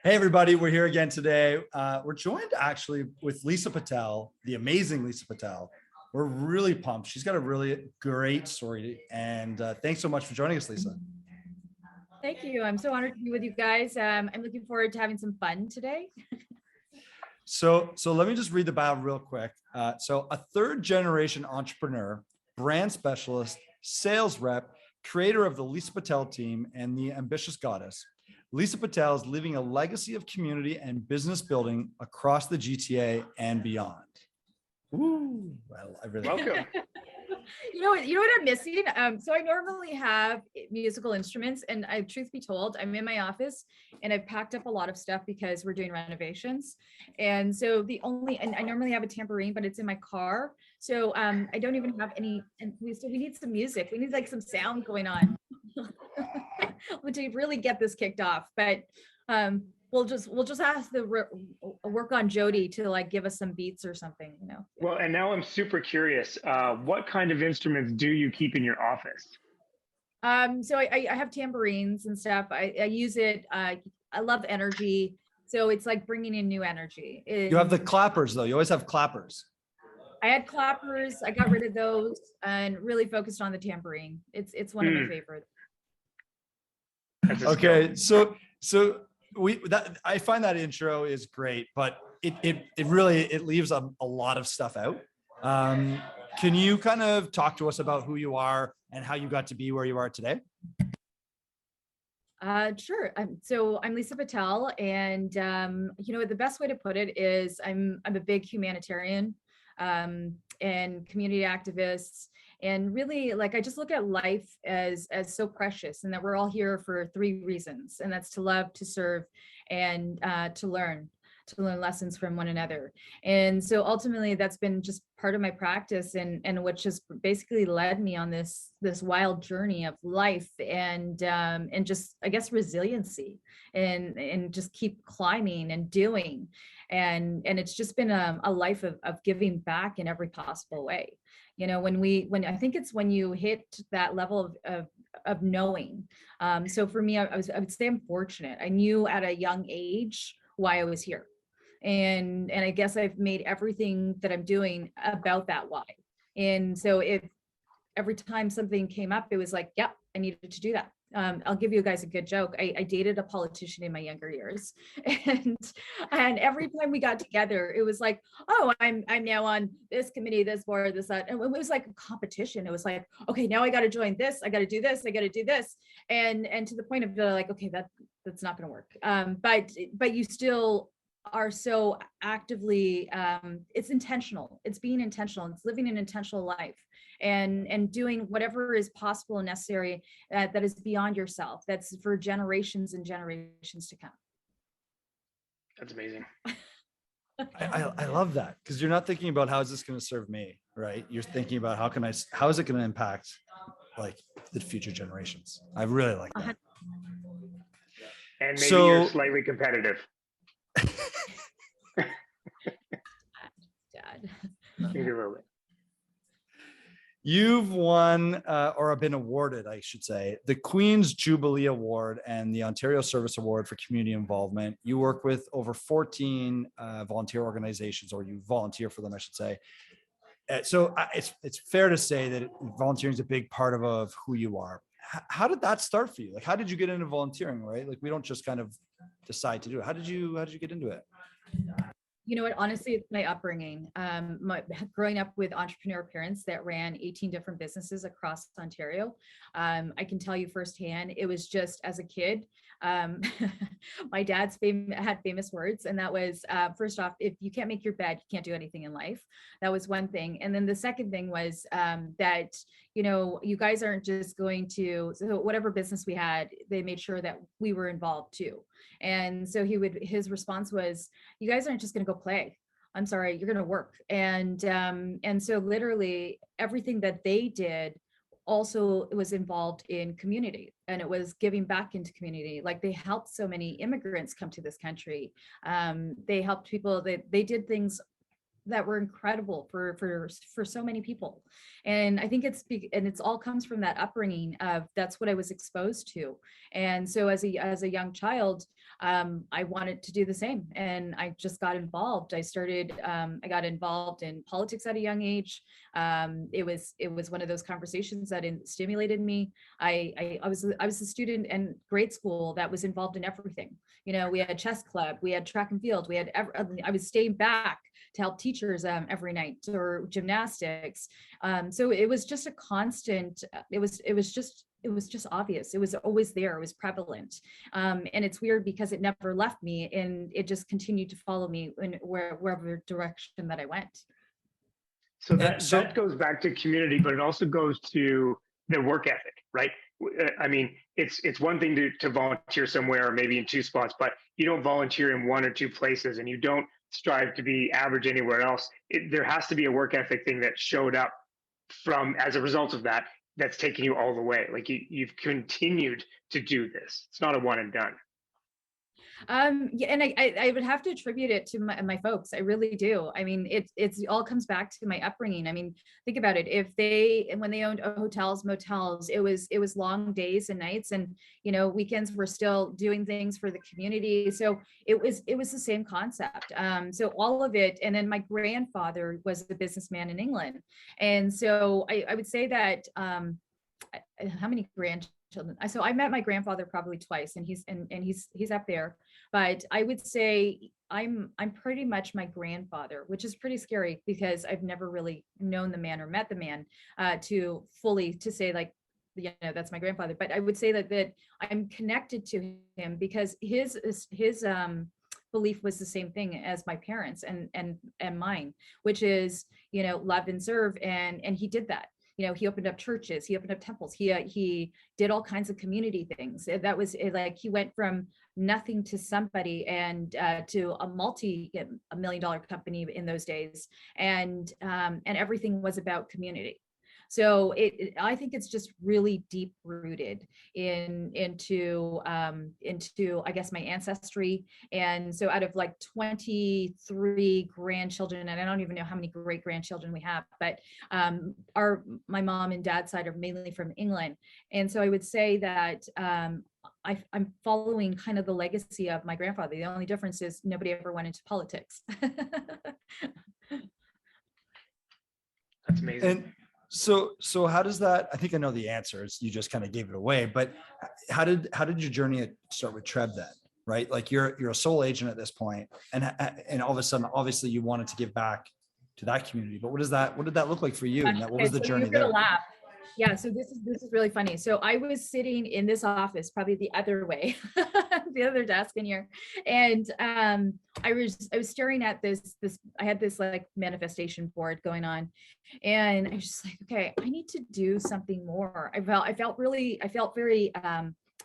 Hey, everybody, we're here again today. We're joined actually with Lisa Patel, the amazing Lisa Patel. We're really pumped. She's got a really great story. And thanks so much for joining us, Lisa. Thank you. I'm so honored to be with you guys. I'm looking forward to having some fun today. So let me just read the bio real quick. So a third generation entrepreneur, brand specialist, sales rep, creator of the Lisa Patel team and the ambitious goddess. Lisa Patel is leaving a legacy of community and business building across the GTA and beyond. Ooh, well, I really Welcome. You know what I'm missing? So I normally have musical instruments, and truth be told, I'm in my office and I've packed up a lot of stuff because we're doing renovations. And so and I normally have a tambourine, but it's in my car. So I don't even have any, and we need some music. We need like some sound going on to really get this kicked off. But we'll just have to work on Jody to like give us some beats or something, you know. Well, and now I'm super curious. What kind of instruments do you keep in your office? So I have tambourines and stuff. I use it. I love energy. So it's like bringing in new energy. You have the clappers though. You always have clappers. I had clappers. I got rid of those and really focused on the tambourine. It's one of my favorites. Okay, so I find that intro is great, but it really leaves a lot of stuff out. Can you kind of talk to us about who you are and how you got to be where you are today? Sure. So I'm Lisa Patel, and the best way to put it is I'm a big humanitarian and community activist. And really, like, I just look at life as so precious, and that we're all here for three reasons, and that's to love, to serve, and to learn lessons from one another. And so ultimately, that's been just part of my practice, and which has basically led me on this wild journey of life, and just, I guess, resiliency, and just keep climbing and doing, and it's just been a life of giving back in every possible way. You know, when I think it's when you hit that level of knowing. So for me, I would say I'm fortunate. I knew at a young age why I was here. And I guess I've made everything that I'm doing about that why. And so every time something came up, it was like, yep, I needed to do that. I'll give you guys a good joke. I dated a politician in my younger years, and every time we got together, it was like, oh, I'm now on this committee, this board, this, that. And it was like a competition. It was like, okay, now I got to join this. I got to do this. I got to do this. And to the point of like, okay, that's not going to work. But you still are so actively, it's intentional. It's being intentional. It's living an intentional life, and doing whatever is possible and necessary that is beyond yourself. That's for generations and generations to come. That's amazing. I love that, because you're not thinking about how is this going to serve me, right? You're thinking about how is it going to impact like the future generations. I really like that. And maybe you're slightly competitive. Dad. Maybe a little bit. You've won or have been awarded, I should say, the Queen's Jubilee Award and the Ontario Service Award for Community Involvement. You work with over 14 volunteer organizations, or you volunteer for them, I should say. So it's fair to say that volunteering is a big part of who you are. How did that start for you? Like, how did you get into volunteering, right? Like, we don't just kind of decide to do it. How did you get into it? You know what? Honestly, it's my upbringing. Growing up with entrepreneur parents that ran 18 different businesses across Ontario, I can tell you firsthand, it was just as a kid. My dad's had famous words, and that was, first off, if you can't make your bed, you can't do anything in life. That was one thing. And then the second thing was that, you guys aren't just going to, so whatever business we had, they made sure that we were involved too. And so his response was, you guys aren't just going to go play. I'm sorry, you're going to work. And so literally everything that they did also was involved in community, and it was giving back into community. Like, they helped so many immigrants come to this country. They helped people. They did things that were incredible for so many people. And I think it's all comes from that upbringing of that's what I was exposed to. And so as a young child, I wanted to do the same, and I just got involved. I got involved in politics at a young age. It was one of those conversations that stimulated me. I was a student in grade school that was involved in everything. You know, we had chess club, we had track and field, I was staying back to help teachers every night, or gymnastics. So it was just a constant. It was just obvious. It was always there. It was prevalent. And it's weird because it never left me, and it just continued to follow me in wherever direction that I went. So that goes back to community, but it also goes to the work ethic, right? I mean, it's one thing to volunteer somewhere, or maybe in 2 spots, but you don't volunteer in 1 or 2 places, and you don't strive to be average anywhere else. There has to be a work ethic thing that showed up as a result of that, that's taking you all the way. Like you've continued to do this. It's not a one and done. Yeah, and I would have to attribute it to my folks. I really do. I mean, it all comes back to my upbringing. I mean, think about it. When they owned hotels, motels, it was long days and nights, and weekends were still doing things for the community. So it was the same concept. So all of it, and then my grandfather was a businessman in England, and so I would say that how many grandchildren? So I met my grandfather probably twice, and he's up there. But I would say I'm pretty much my grandfather, which is pretty scary because I've never really known the man or met the man to say like, that's my grandfather. But I would say that I'm connected to him because his belief was the same thing as my parents and mine, which is love and serve, and he did that. He opened up churches, he opened up temples, he did all kinds of community things. That was like he went from nothing to somebody, and to a multi-million-dollar company in those days, and everything was about community. So I think it's just really deep rooted into I guess my ancestry. And so out of like 23 grandchildren, and I don't even know how many great grandchildren we have, but my mom and dad's side are mainly from England. And so I would say that I'm following kind of the legacy of my grandfather. The only difference is nobody ever went into politics. That's amazing. And so how does that, I think I know the answer, you just kind of gave it away, but how did your journey start with Treb then? Right? Like you're a sole agent at this point, and all of a sudden, obviously you wanted to give back to that community, but what did that look like for you? And what was the journey there? Laugh. Yeah, so this is really funny. So I was sitting in this office, probably the other way, the other desk in here, and I was staring at this. I had this like manifestation board going on, and I was just like, okay, I need to do something more. I felt very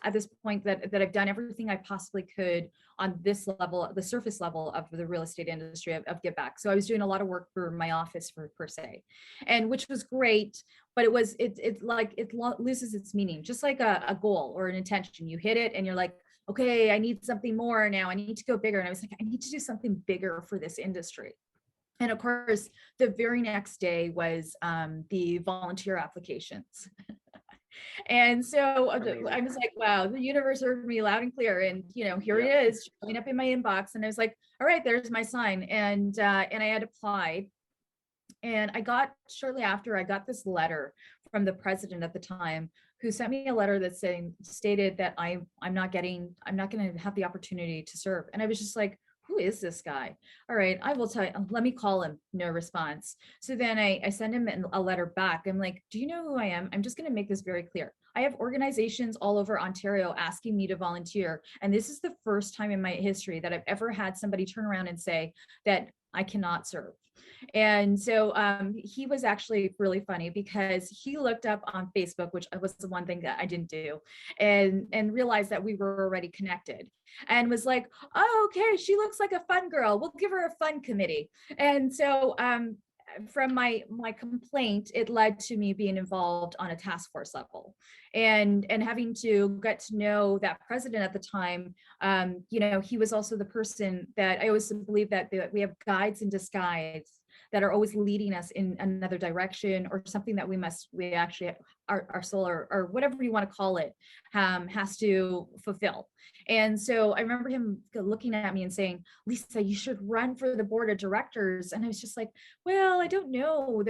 at this point that I've done everything I possibly could on this level, the surface level of the real estate industry of give back. So I was doing a lot of work for my office per se, and which was great, but it loses its meaning, just like a goal or an intention. You hit it and you're like, okay, I need something more now. I need to go bigger. And I was like, I need to do something bigger for this industry. And of course, the very next day was the volunteer applications. And so I was like, wow, the universe heard me loud and clear. And, here it is showing up in my inbox. And I was like, all right, there's my sign. And I had applied. And shortly after, I got this letter from the president at the time, who sent me a letter that stated that I'm not going to have the opportunity to serve. And I was just like, who is this guy? All right, I will tell you, let me call him. No response. So then I send him a letter back. I'm like, do you know who I am? I'm just going to make this very clear. I have organizations all over Ontario asking me to volunteer. And this is the first time in my history that I've ever had somebody turn around and say that I cannot serve. And so he was actually really funny because he looked up on Facebook, which was the one thing that I didn't do, and realized that we were already connected, and was like, oh, okay, she looks like a fun girl. We'll give her a fun committee. And so from my complaint, it led to me being involved on a task force level, and having to get to know that president at the time. He was also the person that I always believe that we have guides in disguise. that are always leading us in another direction, or something that we actually, our soul, or whatever you want to call it, has to fulfill. And so I remember him looking at me and saying, Lisa, you should run for the board of directors. And I was just like, well, I don't know.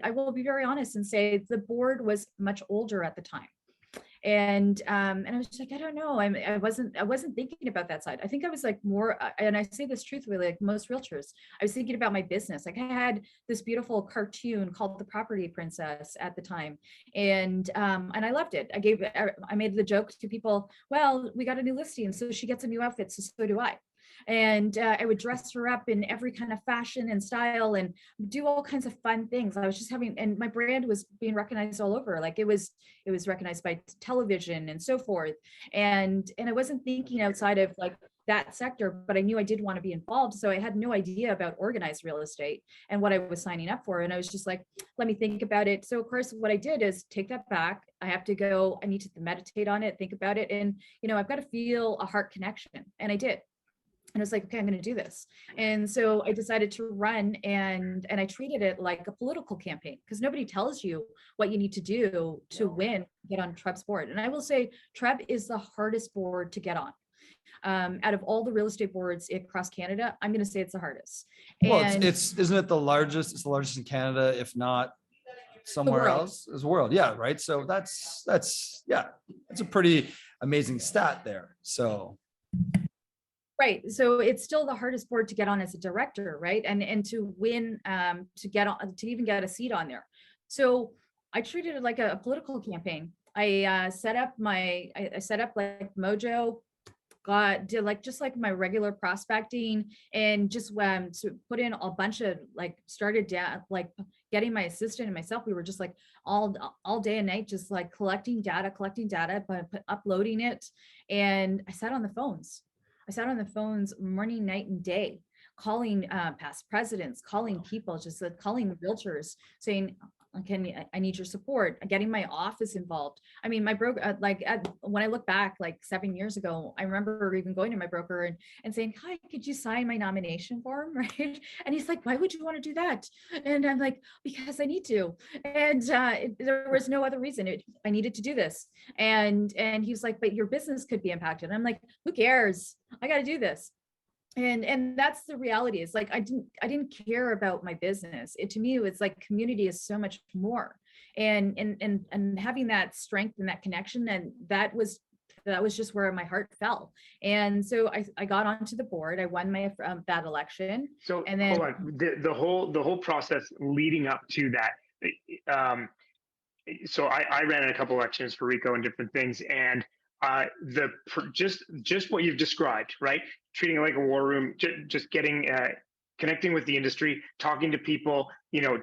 I will be very honest and say the board was much older at the time. And I was just like, I don't know. I wasn't thinking about that side. I think I was like more, and I say this truthfully, like most realtors, I was thinking about my business. Like I had this beautiful cartoon called The Property Princess at the time. And I loved it. I made the joke to people, well, we got a new listing, so she gets a new outfit, so do I. And I would dress her up in every kind of fashion and style and do all kinds of fun things. I was just having, and my brand was being recognized all over. Like it was recognized by television and so forth. And I wasn't thinking outside of like that sector, but I knew I did want to be involved. So I had no idea about organized real estate and what I was signing up for. And I was just like, let me think about it. So of course, what I did is take that back. I need to meditate on it, think about it. And, I've got to feel a heart connection. And I did. And I was like, okay, I'm going to do this. And so I decided to run, and I treated it like a political campaign, because nobody tells you what you need to do to win, get on TREB's board. And I will say TREB is the hardest board to get on. Out of all the real estate boards across Canada, I'm going to say it's the hardest. Well, isn't it the largest? It's the largest in Canada, if not somewhere else as the world. Yeah. Right. So that's a pretty amazing stat there. So. Right. So it's still the hardest board to get on as a director, right? And to win, to get on, to even get a seat on there. So I treated it like a political campaign. I set up like Mojo, did like just like my regular prospecting, and just to put in a bunch of started like getting my assistant and myself. We were just like all day and night, just like collecting data, but uploading it. And I sat on the phones morning, night, and day, calling past presidents, calling people, just calling realtors, saying, I need your support, getting my office involved. I mean, my broker, when I look back, 7 years ago, I remember even going to my broker and saying, hi, could you sign my nomination form? Right. And he's like, why would you want to do that? And I'm like, because I need to. And there was no other reason. I needed to do this. And he was like, but your business could be impacted. And I'm like, who cares? I got to do this. And that's the reality. It's like I didn't care about my business. To me, it's like community is so much more, and having that strength and that connection, and that was just where my heart fell. And so I got onto the board. I won my that election. So and then hold on, the whole process leading up to that. So I ran a couple elections for Rico and different things, and just what you've described, right? Treating it like a war room, just getting connecting with the industry, talking to people,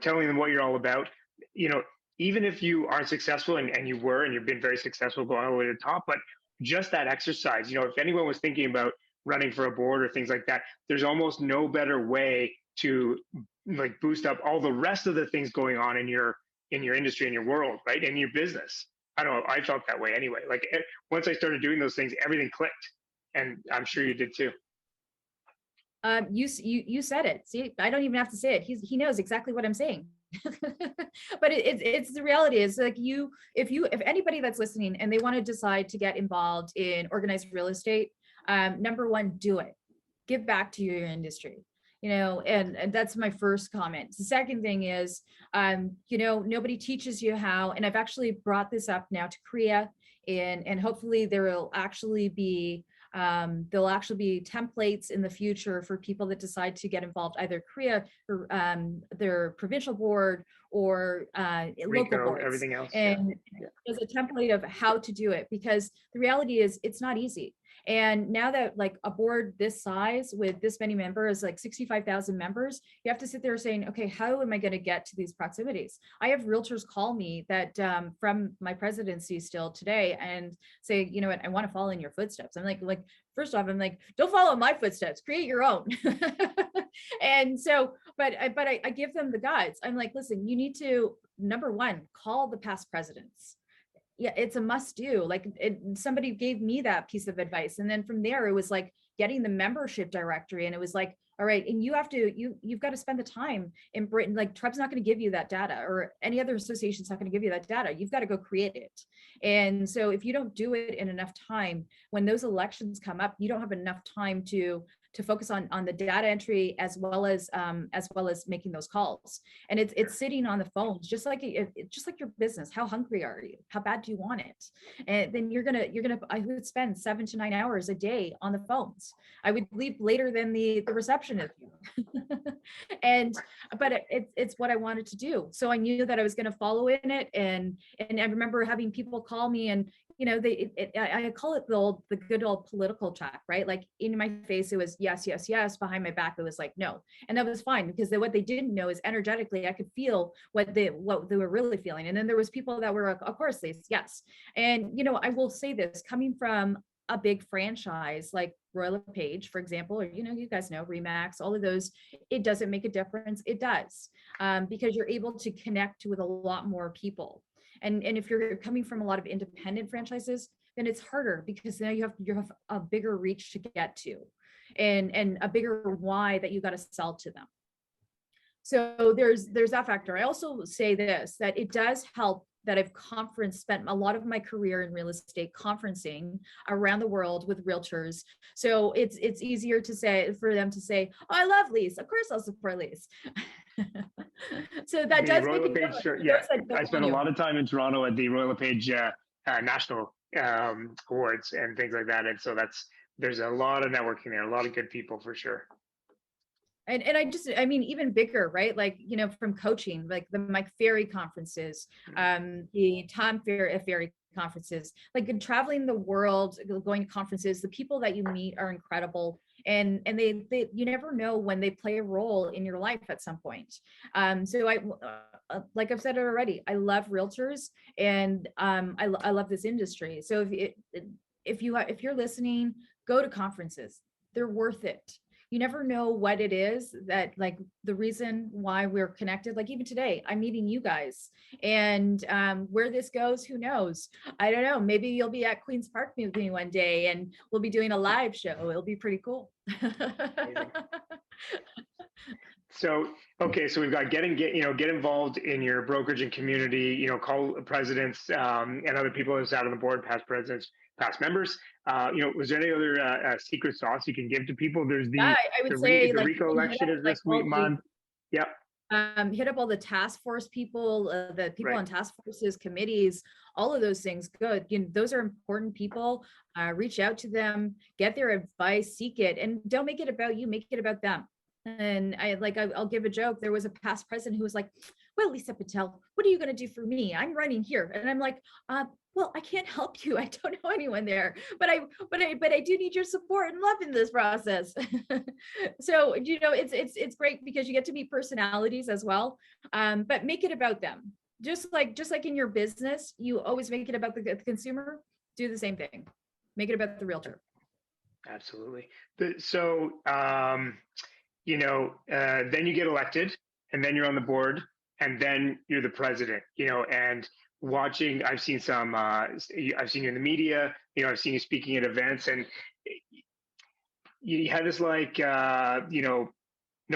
telling them what you're all about. Even if you aren't successful, and you've been very successful going all the way to the top, but just that exercise, if anyone was thinking about running for a board or things like that, there's almost no better way to boost up all the rest of the things going on in your industry, in your world, right? In your business. I don't know. I felt that way anyway. Once I started doing those things, everything clicked, and I'm sure you did too. You said it. See, I don't even have to say it. He knows exactly what I'm saying. But it's the reality. It's like if anybody that's listening and they want to decide to get involved in organized real estate, number one, do it. Give back to your industry. And that's my first comment. The second thing is, nobody teaches you how, and I've actually brought this up now to CREA, and hopefully there will actually be templates in the future for people that decide to get involved, either CREA or their provincial board or local boards, everything else. And there's a template of how to do it, because the reality is it's not easy. And now that a board this size with this many members, 65,000 members, you have to sit there saying, okay, how am I going to get to these proximities? I have realtors call me that from my presidency still today and say, you know what, I want to follow in your footsteps. I'm like, first off, I'm like, don't follow my footsteps, create your own. And so, but I give them the guides. I'm like, listen, you need to, number one, call the past presidents. yeah, it's a must do. Like somebody gave me that piece of advice. And then from there, it was like getting the membership directory. And it was like, all right, and you've got to spend the time in Britain. Like TREB's not going to give you that data, or any other association's not going to give you that data. You've got to go create it. And so if you don't do it in enough time, when those elections come up, you don't have enough time to focus on the data entry as well as making those calls. And it's sitting on the phones, just like your business. How hungry are you? How bad do you want it? And then I would spend 7 to 9 hours a day on the phones. I would leave later than the receptionist. But it's what I wanted to do. So I knew that I was going to follow in it. And I remember having people call me, and I call it the good old political talk, right? Like in my face, it was yes, yes, yes. Behind my back, it was like no, and that was fine, because what they didn't know is energetically, I could feel what they were really feeling. And then there was people that were, of course, yes. And I will say this, coming from a big franchise like Royal LePage, for example, or you guys know Remax, all of those, it doesn't make a difference. It does, because you're able to connect with a lot more people. And if you're coming from a lot of independent franchises, then it's harder, because now you have a bigger reach to get to, and a bigger why that you got to sell to them. So there's that factor. I also say this, that it does help that I've spent a lot of my career in real estate conferencing around the world with realtors. So it's easier for them to say, oh, I love lease. Of course I'll support lease. So that does Royal make LePage, yeah. I spent a lot of time in Toronto at the Royal LePage national awards and things like that. And so there's a lot of networking there, a lot of good people for sure. And I mean, even bigger, right? Like, from coaching, like the Mike Ferry conferences, the Tom Ferry conferences, like traveling the world, going to conferences, the people that you meet are incredible. And they you never know when they play a role in your life at some point. So like I've said it already, I love realtors, and I love this industry. So if you're listening, go to conferences. They're worth it. You never know what it is that, like, the reason why we're connected. Like even today, I'm meeting you guys, and where this goes, who knows? I don't know. Maybe you'll be at Queen's Park with me one day, and we'll be doing a live show. It'll be pretty cool. So, okay, so we've got get involved in your brokerage and community, call presidents and other people who's out on the board, past presidents, past members. Was there any other secret sauce you can give to people? There's I would say the RICO election is this month. Yep. Hit up all the task force people, the people on task forces, committees, all of those things. Good. Those are important people. Reach out to them, get their advice, seek it, and don't make it about you, make it about them. And I'll give a joke. There was a past president who was like, well, Lisa Patel, what are you going to do for me? I'm running here. And I'm like, well, I can't help you. I don't know anyone there, but I do need your support and love in this process. So, it's great because you get to meet personalities as well. But make it about them. Just like in your business, you always make it about the consumer. Do the same thing. Make it about the realtor. Absolutely. So, then you get elected, and then you're on the board, and then you're the president, and watching, I've seen I've seen you in the media, I've seen you speaking at events, and you had this no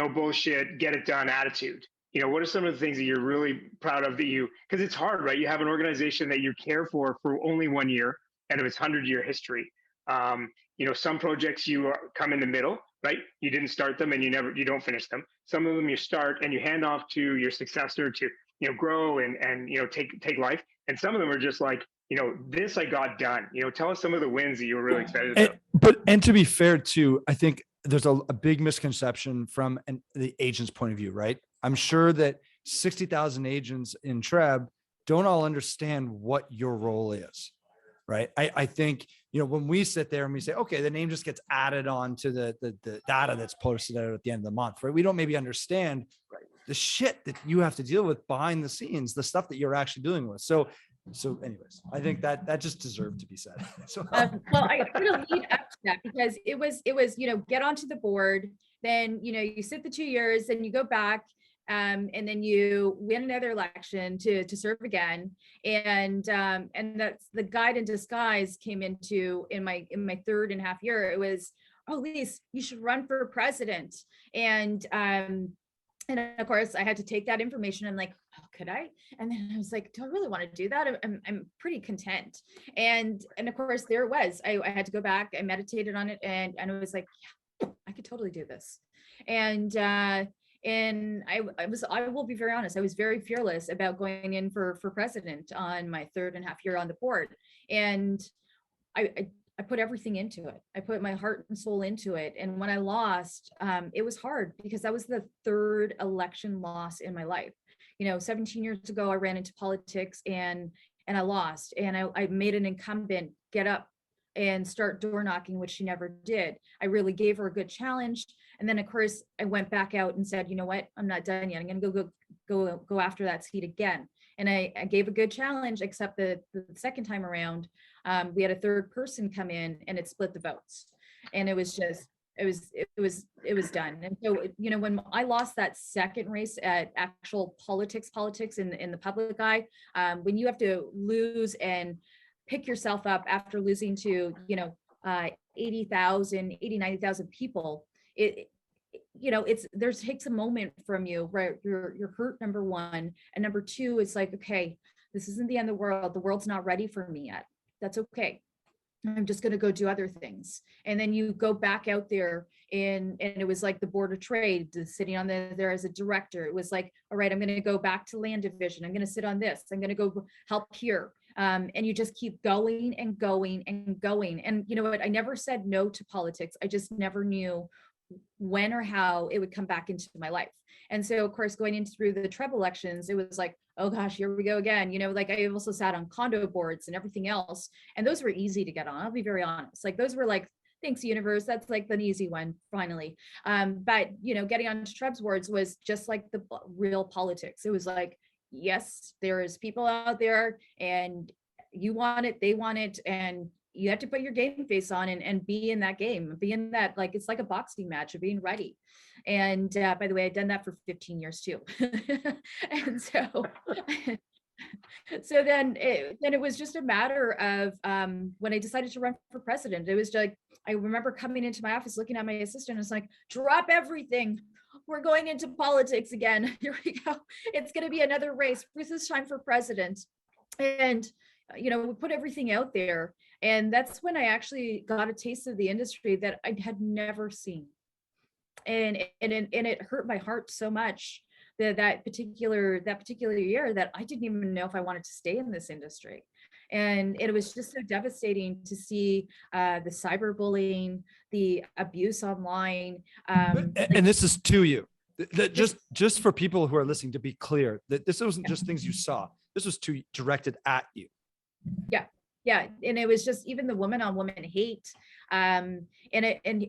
bullshit, get it done attitude. What are some of the things that you're really proud of because it's hard, right? You have an organization that you care for only 1 year out of its 100-year history. Some projects you come in the middle, right? You didn't start them and you don't finish them. Some of them you start and you hand off to your successor to, grow and take life. And some of them are just like, this I got done. Tell us some of the wins that you were really excited about. And to be fair too, I think there's a big misconception from the agent's point of view, right? I'm sure that 60,000 agents in TREB don't all understand what your role is. Right. I think, when we sit there and we say, okay, the name just gets added on to the data that's posted out at the end of the month, right? We don't maybe understand the shit that you have to deal with behind the scenes, the stuff that you're actually dealing with. So anyways, I think that just deserved to be said. So well, I put a lead up to that because it was, get onto the board, then, you sit the 2 years, then you go back. and then you win another election to serve again, and that's the guide in disguise came into in my 3.5 year. It was, oh, Lise, you should run for president. And of course, I had to take that information. I'm like, oh, could I? And then I was like, do I really want to do that? I'm pretty content. And of course, there it was. I had to go back. I meditated on it, and I was like, yeah, I could totally do this. And I will be very honest, I was very fearless about going in for president on my 3.5 year on the board. And I put everything into it. I put my heart and soul into it. And when I lost, it was hard because that was the third election loss in my life. 17 years ago, I ran into politics and I lost. And I made an incumbent get up and start door knocking, which she never did. I really gave her a good challenge. And then of course I went back out and said, you know what, I'm not done yet. I'm going to go after that seat again. And I gave a good challenge, except the second time around, we had a third person come in and it split the votes. And it was just, it was done. And so, when I lost that second race at actual politics in the public eye, when you have to lose and pick yourself up after losing to, 80,000, 90,000 people, takes a moment from you, right? You're hurt, number one. And number two, it's like, okay, this isn't the end of the world. The world's not ready for me yet. That's okay. I'm just going to go do other things. And then you go back out there and it was like the board of trade, sitting on there as a director. It was like, all right, I'm going to go back to land division. I'm going to sit on this. I'm going to go help here. And you just keep going and going and going. And you know what? I never said no to politics. I just never knew when or how it would come back into my life. And so of course, going into through the Trump elections, it was like, oh gosh, here we go again. Like I also sat on condo boards and everything else. And those were easy to get on. I'll be very honest. Like those were like, thanks universe. That's like an easy one finally. But getting on Trump's boards was just like the real politics. It was like, yes, there is people out there and you want it, they want it. And you have to put your game face on and be in that game, be in that, like, it's like a boxing match of being ready. And by the way, I've done that for 15 years too. And so, then it was just a matter of when I decided to run for president, it was like, I remember coming into my office, looking at my assistant, it's like, drop everything. We're going into politics again. Here we go. It's going to be another race. This time for president. And we put everything out there. And that's when I actually got a taste of the industry that I had never seen. And it hurt my heart so much that particular year that I didn't even know if I wanted to stay in this industry. And it was just so devastating to see the cyberbullying, the abuse online. And this is to you. Just for people who are listening, to be clear, that this wasn't just things you saw. This was directed at you. Yeah. And it was just even the woman on woman hate. And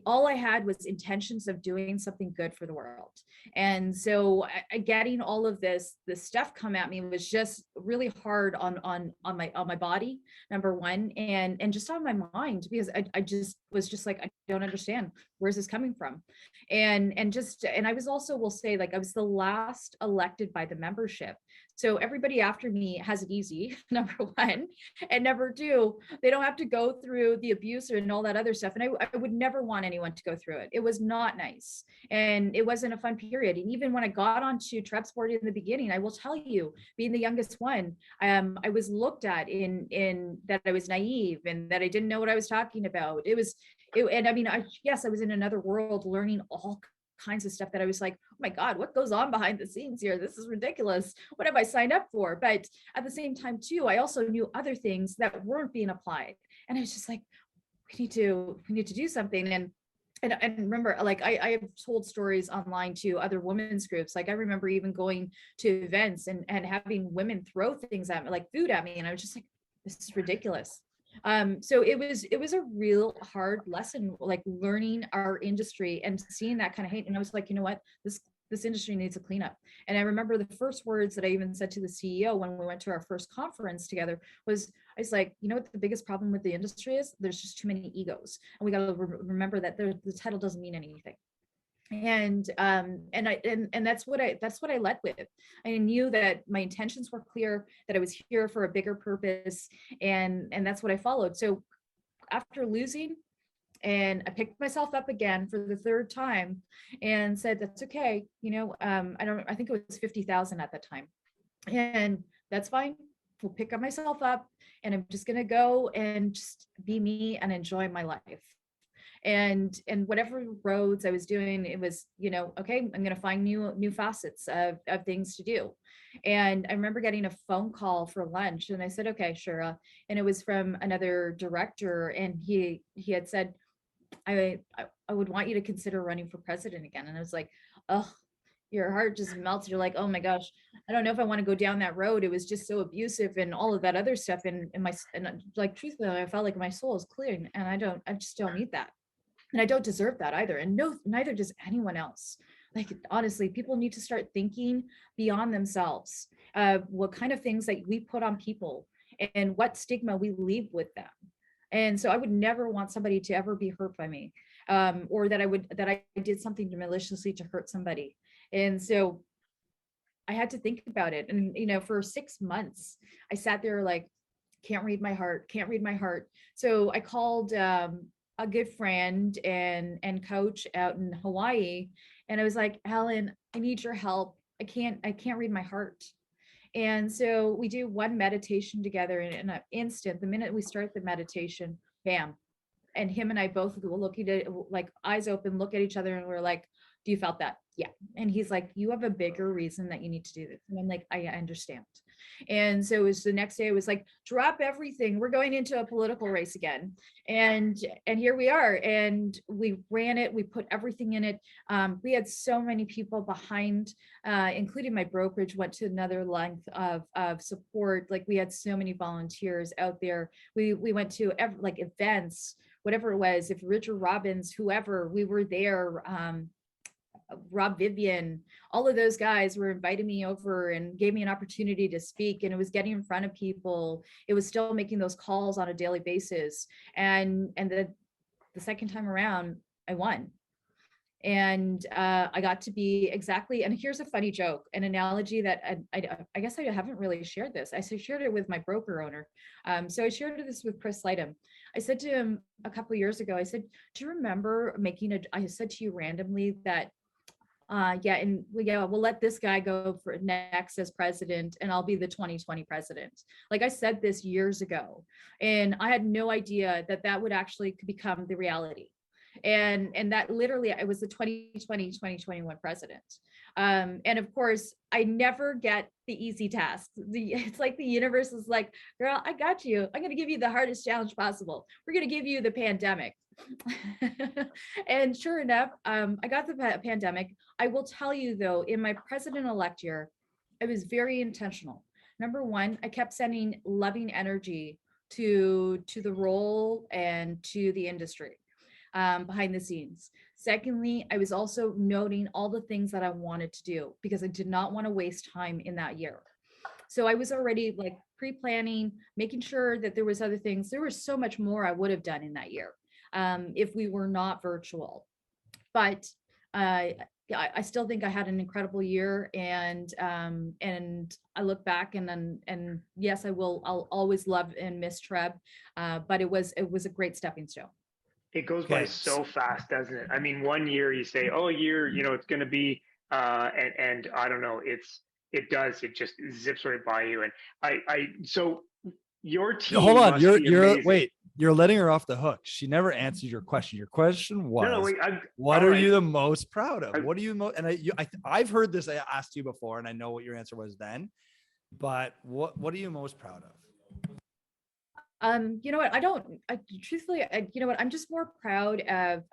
all I had was intentions of doing something good for the world. And so getting all of this stuff come at me was just really hard on my body, number one, and just on my mind, because I just was just like, I don't understand, where's this coming from? And I was also, will say, like, I was the last elected by the membership. So everybody after me has it easy, number one, and number two, they don't have to go through the abuse and all that other stuff. And I would never want anyone to go through it. It was not nice. And it wasn't a fun period. And even when I got onto Trep's board in the beginning, I will tell you, being the youngest one, I was looked at in that I was naive and that I didn't know what I was talking about. And I mean, I was in another world learning all kinds of stuff that I was like, oh my God, what goes on behind the scenes here? This is ridiculous. What have I signed up for? But at the same time too, I also knew other things that weren't being applied. And I was just like, we need to do something. And remember, like I have told stories online to other women's groups. Like I remember even going to events and having women throw things at me, like food at me. And I was just like, this is ridiculous. So it was a real hard lesson, like learning our industry and seeing that kind of hate. And I was like, you know what, this industry needs a cleanup. And I remember the first words that I even said to the CEO when we went to our first conference together was, I was like, you know what the biggest problem with the industry is? There's just too many egos. And we got to remember that the title doesn't mean anything. And that's what I led with. I knew that my intentions were clear, that I was here for a bigger purpose, and that's what I followed. So after losing, and I picked myself up again for the third time and said, that's okay. I think it was 50,000 at that time. And that's fine. We'll pick up myself up, and I'm just going to go and just be me and enjoy my life. And whatever roads I was doing, it was, okay, I'm going to find new facets of things to do. And I remember getting a phone call for lunch, and I said, okay, sure. And it was from another director, and he had said, I would want you to consider running for president again. And I was like, oh, your heart just melts. You're like, oh my gosh, I don't know if I want to go down that road. It was just so abusive and all of that other stuff. And like, truthfully, I felt like my soul is clearing, and I just don't need that. And I don't deserve that either. And no, neither does anyone else. Like, honestly, people need to start thinking beyond themselves, what kind of things that we put on people and what stigma we leave with them. And so I would never want somebody to ever be hurt by me, or that I did something maliciously to hurt somebody. And so I had to think about it. And, for 6 months, I sat there like, can't read my heart, can't read my heart. So I called a good friend and coach out in Hawaii. And I was like, Alan, I need your help. I can't read my heart. And so we do one meditation together, and in an instant, the minute we start the meditation, bam. And him and I both will look at it, like eyes open, look at each other, and we're like, do you felt that? Yeah. And he's like, you have a bigger reason that you need to do this. And I'm like, I understand. And so it was the next day, it was like, drop everything. We're going into a political race again. And here we are. And we ran it. We put everything in it. We had so many people behind, including my brokerage, went to another length of support. Like, we had so many volunteers out there. We went to like events, whatever it was, if Richard Robbins, whoever, we were there. Rob Vivian, all of those guys were inviting me over and gave me an opportunity to speak. And it was getting in front of people. It was still making those calls on a daily basis. And the second time around, I won. And I got to be exactly, and here's a funny joke, an analogy that I guess I haven't really shared this. I shared it with my broker owner. So I shared this with Chris Lightham. I said to him a couple of years ago, I said, do you remember I said to you randomly that we'll let this guy go for next as president, and I'll be the 2020 president. Like, I said this years ago, and I had no idea that would actually become the reality. And that literally, I was the 2020-2021 president. And of course, I never get the easy tasks. It's like the universe is like, girl, I got you. I'm going to give you the hardest challenge possible. We're going to give you the pandemic. And sure enough, I got the pandemic. I will tell you though, in my president-elect year, I was very intentional. Number one, I kept sending loving energy to the role and to the industry. Behind the scenes. Secondly, I was also noting all the things that I wanted to do because I did not want to waste time in that year. So I was already like pre-planning, making sure that there was other things. There was so much more I would have done in that year if we were not virtual. But I still think I had an incredible year, and I look back and yes, I'll always love and miss Treb, but it was a great stepping stone. It goes by so fast, doesn't it? I mean, one year you say, oh, a year, it's going to be, and I don't know, it just zips right by you. And so your team. Hold on, you're letting her off the hook. She never answered your question. Your question was, what are you the most proud of? What are you most? And I've heard this. I asked you before, and I know what your answer was then. But what are you most proud of? You know what? Truthfully, you know what? I'm just more proud of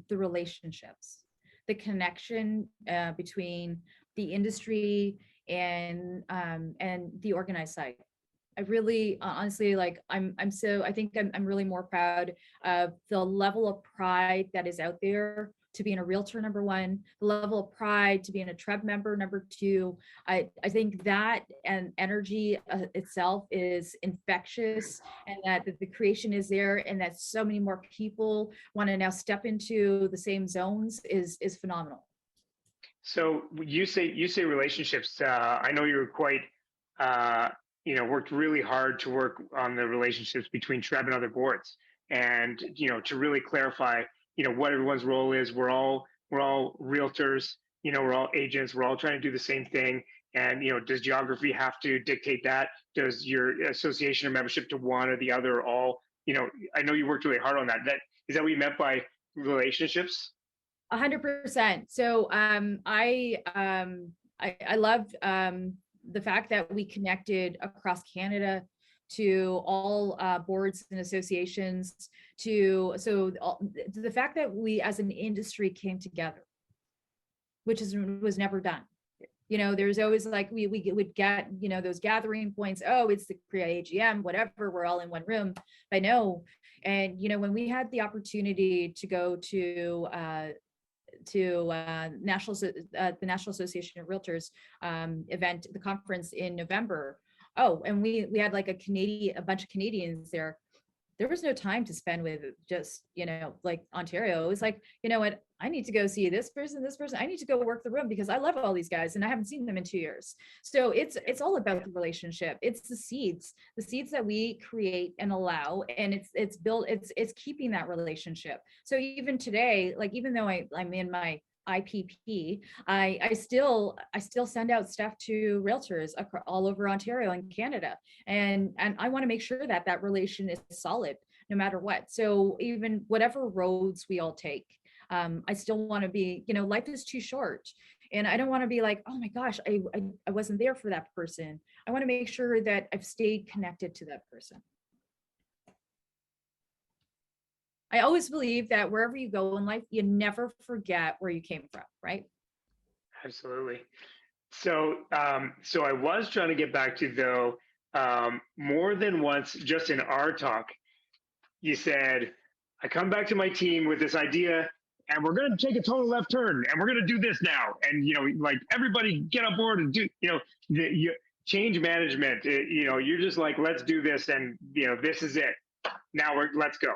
the relationships, the connection between the industry and the organized side. I really, honestly, like I think I'm really more proud of the level of pride that is out there to being a realtor, number one, the level of pride to being a TREB member, number two. I think that and energy itself is infectious, and that the creation is there, and that so many more people want to now step into the same zones is phenomenal. So you say relationships. I know you're quite, worked really hard to work on the relationships between TREB and other boards, and to really clarify, what everyone's role is. We're all realtors. We're all agents. We're all trying to do the same thing. And does geography have to dictate that? Does your association or membership to one or the other all? I know you worked really hard on that. Is that what you meant by relationships? 100%. So I loved the fact that we connected across Canada to all boards and associations, the fact that we as an industry came together, which was never done. There's always like we would get those gathering points. Oh, it's the pre-AGM, whatever. We're all in one room. I know. And when we had the opportunity to go to the National Association of Realtors event, the conference in November. Oh, and we had like a bunch of Canadians there. There was no time to spend with just, like Ontario. It was like, what, I need to go see this person. I need to go work the room because I love all these guys and I haven't seen them in 2 years. So it's all about the relationship. It's the seeds that we create and allow, and it's built, it's keeping that relationship. So even today, like, even though I'm in my IPP, I still send out stuff to realtors all over Ontario and Canada, and I want to make sure that relation is solid no matter what. So even whatever roads we all take, I still want to be, life is too short, and I don't want to be like, oh my gosh, I wasn't there for that person. I want to make sure that I've stayed connected to that person. I always believe that wherever you go in life, you never forget where you came from, right? Absolutely. So, so I was trying to get back to, though, more than once, just in our talk, you said, I come back to my team with this idea, and we're going to take a total left turn, and we're going to do this now. And, like, everybody get on board and do, change management. You're just like, let's do this. And, this is it. Now let's go.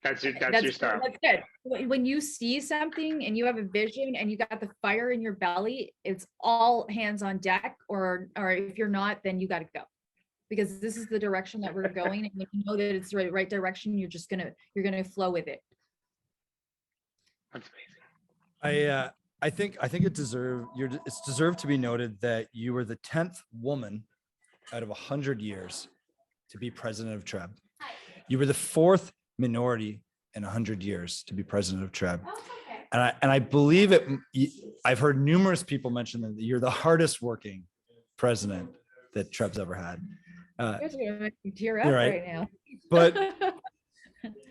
That's it. That's your style. That's good. When you see something and you have a vision and you got the fire in your belly, it's all hands on deck, or if you're not, then you got to go, because this is the direction that we're going. And if you know that it's the right direction, you're going to flow with it. That's amazing. I think it's deserved to be noted that you were the 10th woman out of 100 years to be president of TREB. You were the 4th minority in 100 years to be president of TREB. Oh, okay. And I believe it. I've heard numerous people mention that you're the hardest working president that TREB's ever had. It's gonna make me tear up right now. But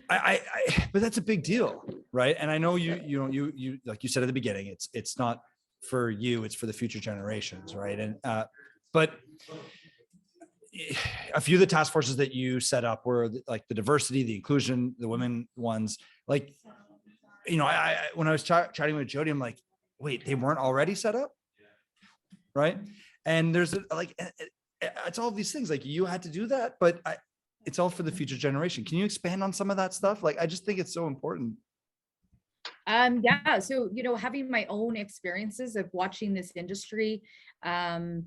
but that's a big deal, right? And I know you like you said at the beginning, it's not for you, it's for the future generations, right? And but a few of the task forces that you set up were like the diversity, the inclusion, the women ones. Like, I when I was chatting with Jody, I'm like, wait, they weren't already set up, right? And there's it's all these things, like you had to do that, but it's all for the future generation. Can you expand on some of that stuff? Like, I just think it's so important. Yeah. So, having my own experiences of watching this industry, from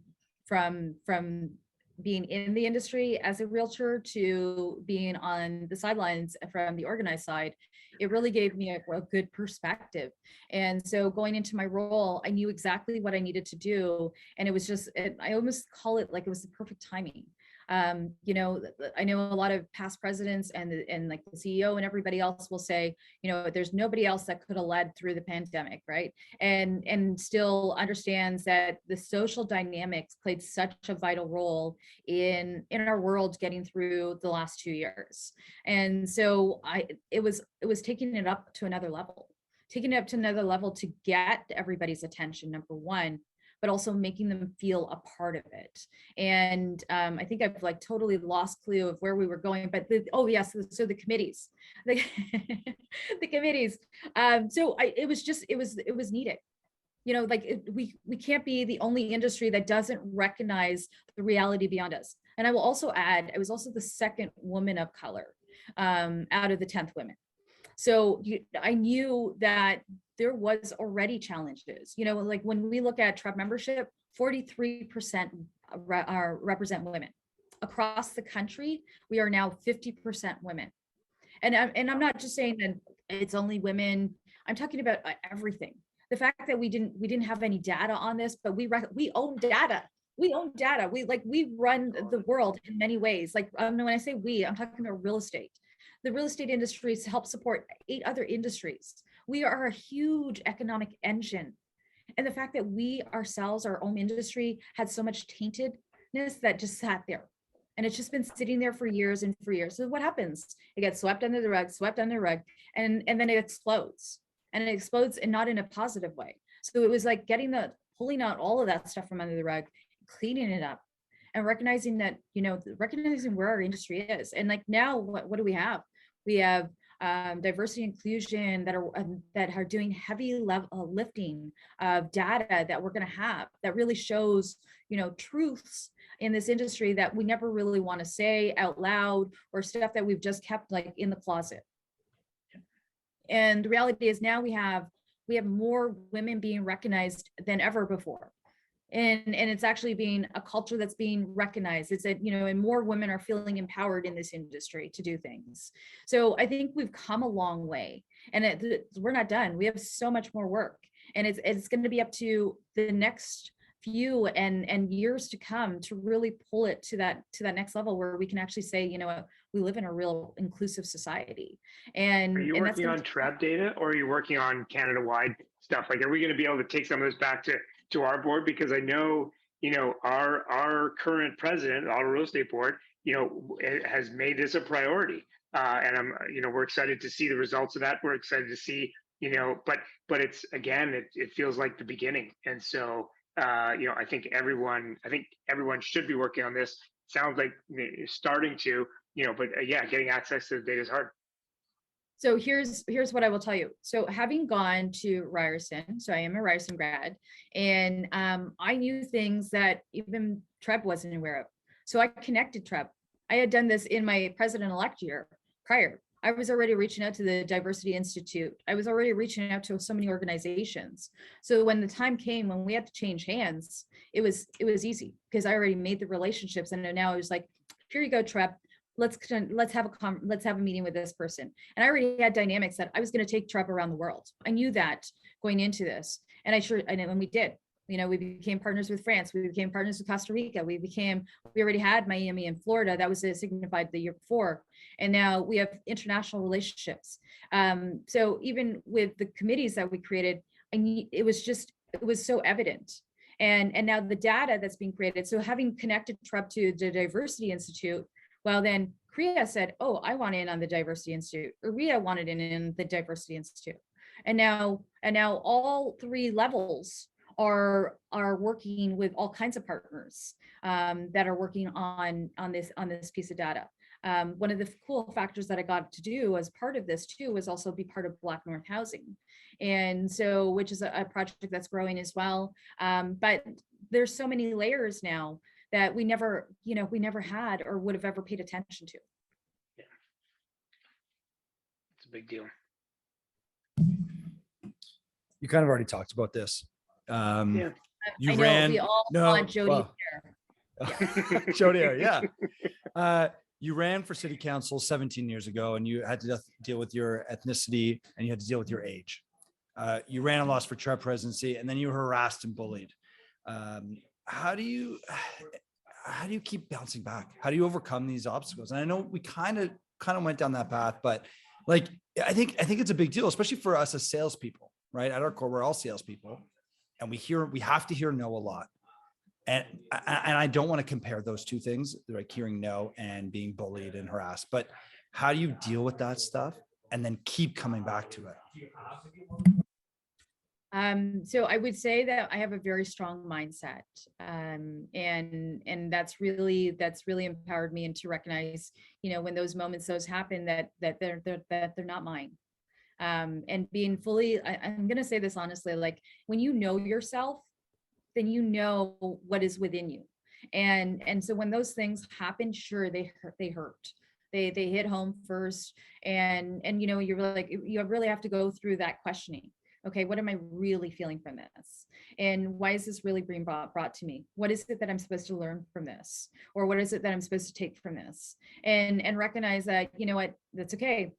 being in the industry as a realtor to being on the sidelines from the organized side, it really gave me a good perspective. And so going into my role, I knew exactly what I needed to do. And it was just, I almost call it like it was the perfect timing. I know a lot of past presidents and like the CEO and everybody else will say, there's nobody else that could have led through the pandemic, right? And still understands that the social dynamics played such a vital role in our world getting through the last 2 years. And so it was taking it up to another level to get everybody's attention, number one. but also making them feel a part of it. And I think I've like totally lost clue of where we were going, but oh yes, so the committees, the, the committees. It was needed. You know, like we can't be the only industry that doesn't recognize the reality beyond us. And I will also add, I was also the second woman of color out of the 10th women. So I knew that there was already challenges. You know, like when we look at TREB membership, 43% represent women. Across the country, we are now 50% women. And I'm not just saying that it's only women. I'm talking about everything. The fact that we didn't have any data on this, but we own data. We own data. We run the world in many ways. Like when I say we, I'm talking about real estate. The real estate industry help support 8 other industries. We are a huge economic engine. And the fact that we ourselves, our own industry, had so much taintedness that just sat there. And it's just been sitting there for years and for years. So what happens? It gets swept under the rug, and then it explodes. And it explodes, and not in a positive way. So it was like pulling out all of that stuff from under the rug, cleaning it up, and recognizing that, you know, recognizing where our industry is. And like now, what do we have? We have diversity inclusion that are doing heavy lifting of data that we're going to have that really shows, you know, truths in this industry that we never really want to say out loud, or stuff that we've just kept like in the closet. And the reality is now we have more women being recognized than ever before. And it's actually being a culture that's being recognized. It's that, you know, and more women are feeling empowered in this industry to do things. So I think we've come a long way, and we're not done. We have so much more work, and it's going to be up to the next few and years to come to really pull it to that next level where we can actually say, you know what, we live in a real inclusive society. And are you working on TREB data, or are you working on Canada-wide stuff? Like, are we going to be able to take some of this back to our board? Because I know, you know, our current president, the Ottawa Real Estate Board, you know, has made this a priority, and you know, we're excited to see the results of that. We're excited to see, you know, but it's, again, it feels like the beginning, and so you know, I think everyone should be working on this. Sounds like starting to, you know, but yeah, getting access to the data is hard. So here's what I will tell you. So having gone to Ryerson, so I am a Ryerson grad, and I knew things that even TREB wasn't aware of. So I connected TREB. I had done this in my president-elect year prior. I was already reaching out to the Diversity Institute. I was already reaching out to so many organizations. So when the time came when we had to change hands, it was easy because I already made the relationships, and now it was like, here you go, TREB. Let's have a meeting with this person. And I already had dynamics that I was going to take TREB around the world. I knew that going into this, and when we did, you know, we became partners with France, we became partners with Costa Rica, we already had Miami and Florida. That was signified the year before, and now we have international relationships. So even with the committees that we created, it was so evident. And now the data that's being created. So having connected TREB to the Diversity Institute, well, then CREA said, oh, I want in on the Diversity Institute. RIA wanted in the Diversity Institute. And now all 3 levels are working with all kinds of partners that are working on this piece of data. One of the cool factors that I got to do as part of this too was also be part of Black North Housing. And so, which is a project that's growing as well. But there's so many layers now that we never had or would have ever paid attention to. Yeah, it's a big deal. You kind of already talked about this. Yeah. You I know, ran. we all want Jody Jody, yeah. You ran for city council 17 years ago, and you had to deal with your ethnicity and you had to deal with your age. You ran and lost for TREB presidency, and then you were harassed and bullied. How do you keep bouncing back? How do you overcome these obstacles? And I know we kind of went down that path, but like, I think it's a big deal, especially for us as salespeople, right? At our core, we're all salespeople, and we have to hear no a lot. And I don't want to compare those two things, like hearing no and being bullied and harassed, but how do you deal with that stuff and then keep coming back to it? So I would say that I have a very strong mindset, and that's really empowered me, and to recognize, when those moments happen, that they're not mine. And being fully, I'm going to say this honestly, like when you know yourself, then you know what is within you. And so when those things happen, sure, they hurt. They hit home first. And you're like, you really have to go through that questioning. Okay, what am I really feeling from this? And why is this really being brought to me? What is it that I'm supposed to learn from this? Or what is it that I'm supposed to take from this? And recognize that, what, that's okay.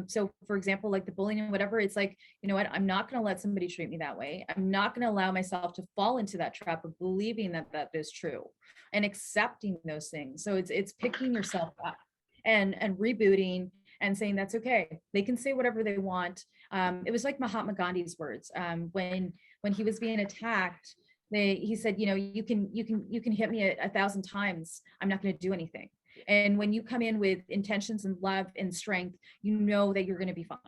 So for example, like the bullying and whatever, it's like, what, I'm not going to let somebody treat me that way. I'm not going to allow myself to fall into that trap of believing that that is true and accepting those things. So it's picking yourself up and rebooting and saying that's okay. They can say whatever they want. It was like Mahatma Gandhi's words, when he was being attacked. He said, you can hit me 1,000 times. I'm not going to do anything. And when you come in with intentions and love and strength, you know that you're going to be fine.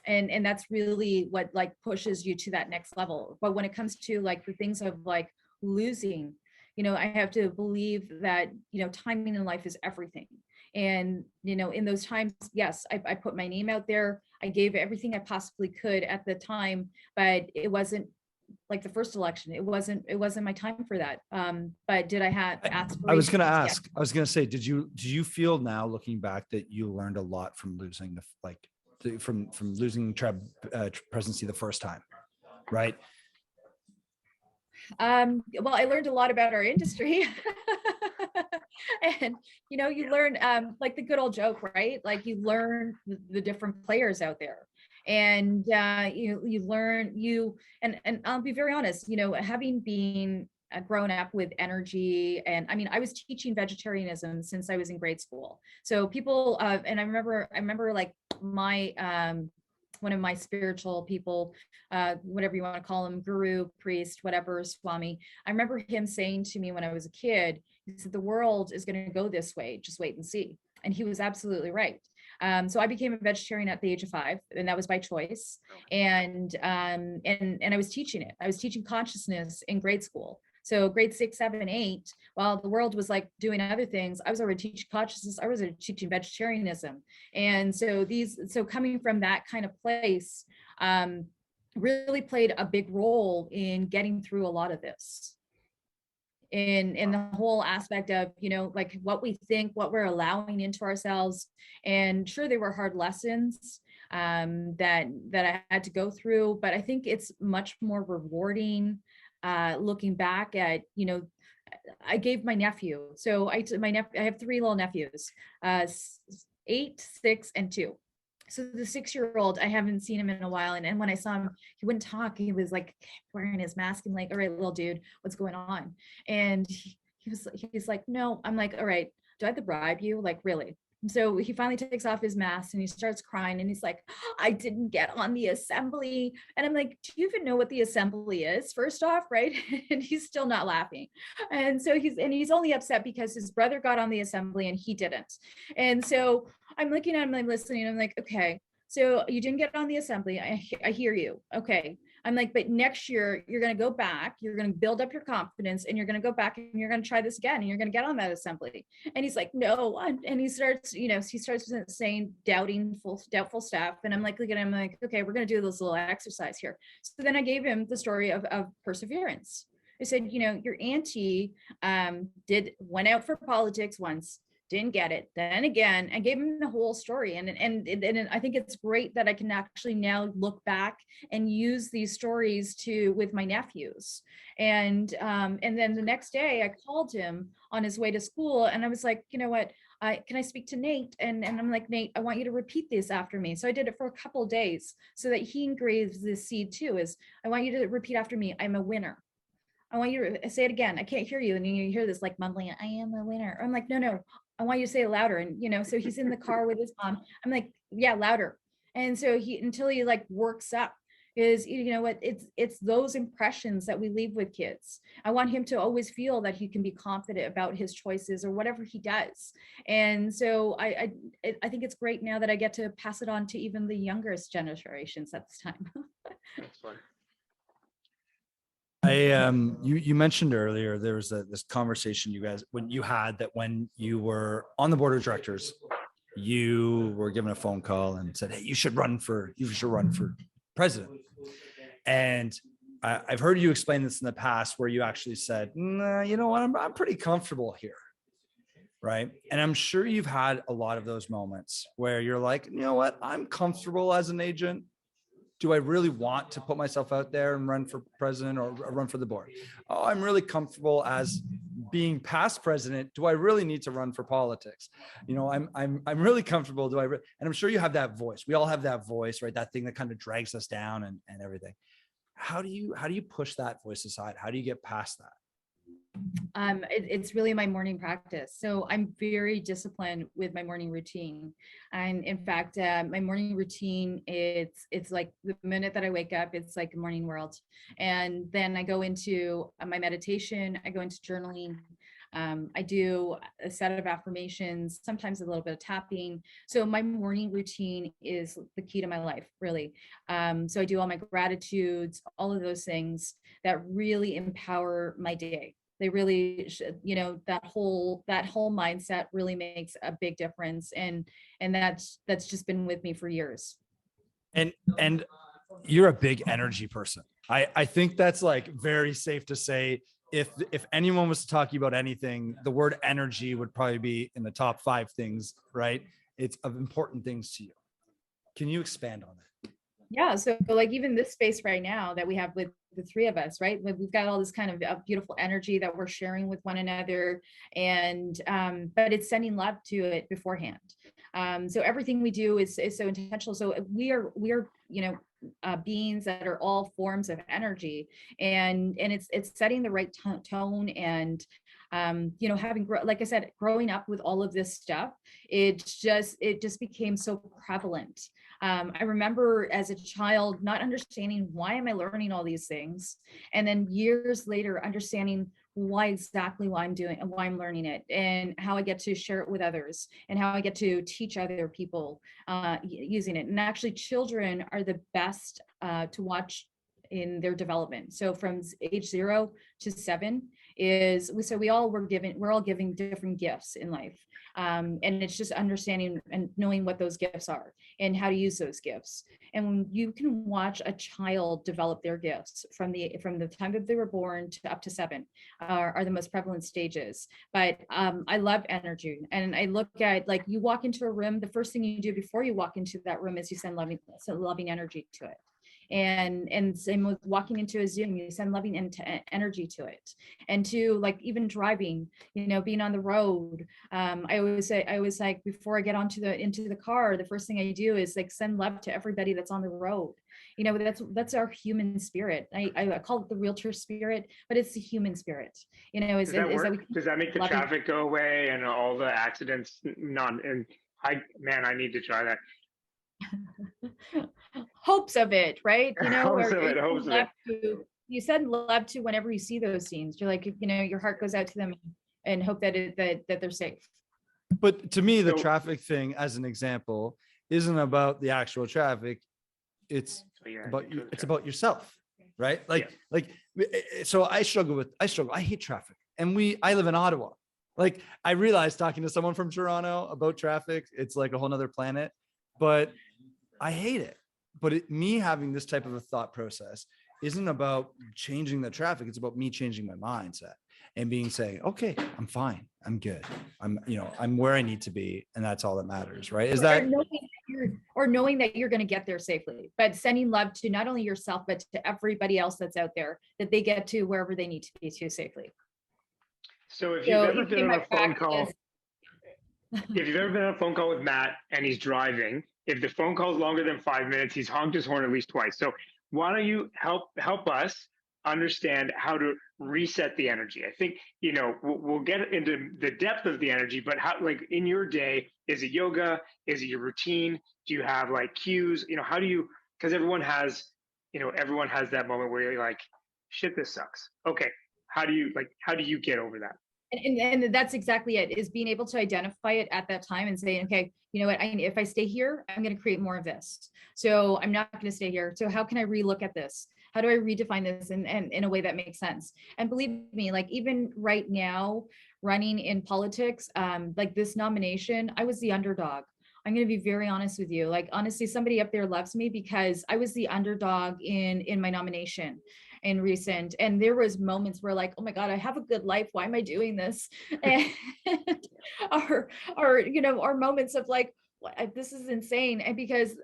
And that's really what like pushes you to that next level. But when it comes to like the things of like losing, I have to believe that, timing in life is everything. And, in those times, yes, I put my name out there. I gave everything I possibly could at the time, but it wasn't like the first election. It wasn't my time for that. But did I have aspirations? I was going to ask, Yeah. I was going to say, did you feel now looking back that you learned a lot from losing from losing presidency the first time, right? Well, I learned a lot about our industry. And you learn like the good old joke, right? Like you learn the different players out there, and you learn and I'll be very honest, having been grown up with energy, and I mean I was teaching vegetarianism since I was in grade school. So people and I remember like my one of my spiritual people, whatever you want to call him, guru, priest, whatever, Swami. I remember him saying to me when I was a kid, he said, the world is going to go this way, just wait and see. And he was absolutely right. So I became a vegetarian at the age of 5, and that was by choice. And I was teaching it. I was teaching consciousness in grade school. So grade 6, 7, 8, while the world was like doing other things, I was already teaching consciousness. I was already teaching vegetarianism. And so coming from that kind of place really played a big role in getting through a lot of this. In the whole aspect of, like what we think, what we're allowing into ourselves. And sure, they were hard lessons that I had to go through, but I think it's much more rewarding looking back at, I gave my nephew. So I have 3 little nephews, 8, 6, and 2. So the 6-year-old, I haven't seen him in a while. And when I saw him, he wouldn't talk. He was like wearing his mask and like, all right, little dude, what's going on? And he's like, no. I'm like, all right, do I have to bribe you? Like, really? And so he finally takes off his mask and he starts crying and he's like, I didn't get on the assembly. And I'm like, do you even know what the assembly is, first off, right? And he's still not laughing. And so he's only upset because his brother got on the assembly and he didn't. And so I'm looking at him, I'm listening, I'm like, okay, so you didn't get on the assembly. I hear you. Okay. I'm like, but next year you're going to go back, you're going to build up your confidence, and you're going to go back and you're going to try this again, and you're going to get on that assembly. And he's like, no. And he starts saying doubtful stuff. And I'm like, looking at him like, okay, we're going to do this little exercise here. So then I gave him the story of perseverance. I said, your auntie went out for politics once, didn't get it, then again, I gave him the whole story. And I think it's great that I can actually now look back and use these stories with my nephews. And then the next day I called him on his way to school and I was like, you know what, can I speak to Nate? And I'm like, Nate, I want you to repeat this after me. So I did it for a couple of days so that he engraves this seed too, is I want you to repeat after me, I'm a winner. I want you to say it again. I can't hear you. And you hear this like mumbling, I am a winner. I'm like, no, I want you to say it louder. And, so he's in the car with his mom. I'm like, yeah, louder. And so until he like works up is, what, it's those impressions that we leave with kids. I want him to always feel that he can be confident about his choices or whatever he does. And so I think it's great now that I get to pass it on to even the youngest generations at this time. That's fun. You mentioned earlier there was this conversation you guys when you were on the board of directors, you were given a phone call and said, "Hey, you should run for president." And I've heard you explain this in the past where you actually said, "Nah, you know what? I'm pretty comfortable here." Right. And I'm sure you've had a lot of those moments where you're like, you know what? I'm comfortable as an agent. Do I really want to put myself out there and run for president or run for the board? Oh, I'm really comfortable as being past president. Do I really need to run for politics? You know, I'm really comfortable. And I'm sure you have that voice. We all have that voice, right? That thing that kind of drags us down and everything. How do you push that voice aside? How do you get past that? It's really my morning practice. So I'm very disciplined with my morning routine. And in fact, my morning routine, it's like the minute that I wake up, it's like a morning world. And then I go into my meditation, I go into journaling. I do a set of affirmations, sometimes a little bit of tapping. So my morning routine is the key to my life, really. So I do all my gratitudes, all of those things that really empower my day. They really, that whole mindset really makes a big difference. And that's just been with me for years. And you're a big energy person. I think that's like very safe to say. If anyone was to talk about anything, the word energy would probably be in the top 5 things, right? It's of important things to you. Can you expand on that? Yeah. So like even this space right now that we have with the 3 of us, right? We've got all this kind of beautiful energy that we're sharing with one another. And, but it's sending love to it beforehand. So everything we do is so intentional. So we are, beings that are all forms of energy, and it's setting the right tone and having, like I said, growing up with all of this stuff, it just became so prevalent. I remember as a child not understanding, why am I learning all these things? And then years later, understanding why I'm doing and why I'm learning it, and how I get to share it with others, and how I get to teach other people using it. And actually, children are the best to watch in their development. So from age 0 to 7 we're all giving different gifts in life. And it's just understanding and knowing what those gifts are and how to use those gifts. And when you can watch a child develop their gifts from the time that they were born to up to 7 are the most prevalent stages. But I love energy. And I look at, like, you walk into a room, the first thing you do before you walk into that room is you send loving energy to it. And same with walking into a Zoom, you send loving energy to it. And to, like, even driving, being on the road, I always like, before I get into the car, the first thing I do is like send love to everybody that's on the road. That's our human spirit. I call it the realtor spirit, but it's the human spirit. Does that work? Does that make the traffic go away and all the accidents I need to try that. Hopes of it, right? Hopes of it. You send love to whenever you see those scenes. You're like, your heart goes out to them and hope that they're safe. But to me, the traffic thing, as an example, isn't about the actual traffic. It's about you. It's about yourself, right? So I hate traffic, and I live in Ottawa. Like, I realized, talking to someone from Toronto about traffic, it's like a whole nother planet, but I hate it. But me having this type of a thought process isn't about changing the traffic. It's about me changing my mindset and saying, okay, I'm fine. I'm good. I'm where I need to be. And that's all that matters, right? Knowing that you're going to get there safely, but sending love to not only yourself, but to everybody else that's out there, that they get to wherever they need to be to safely. So if you've ever been on a phone call, with Matt and he's driving, if the phone call is longer than 5 minutes, he's honked his horn at least twice. So why don't you help us understand how to reset the energy? I think, we'll get into the depth of the energy, but how, like, in your day, is it yoga? Is it your routine? Do you have like cues? How do you, because everyone has that moment where you're like, shit, this sucks. Okay. How do you get over that? And that's exactly it, is being able to identify it at that time and saying, okay, you know what, if I stay here, I'm going to create more of this. So I'm not going to stay here. So how can I relook at this? How do I redefine this in a way that makes sense? And believe me, like even right now, running in politics, like this nomination, I was the underdog. I'm going to be very honest with you. Like, honestly, somebody up there loves me because I was the underdog in my nomination in recent, and there was moments where like, oh my God, I have a good life. Why am I doing this? And our moments of like, this is insane. And because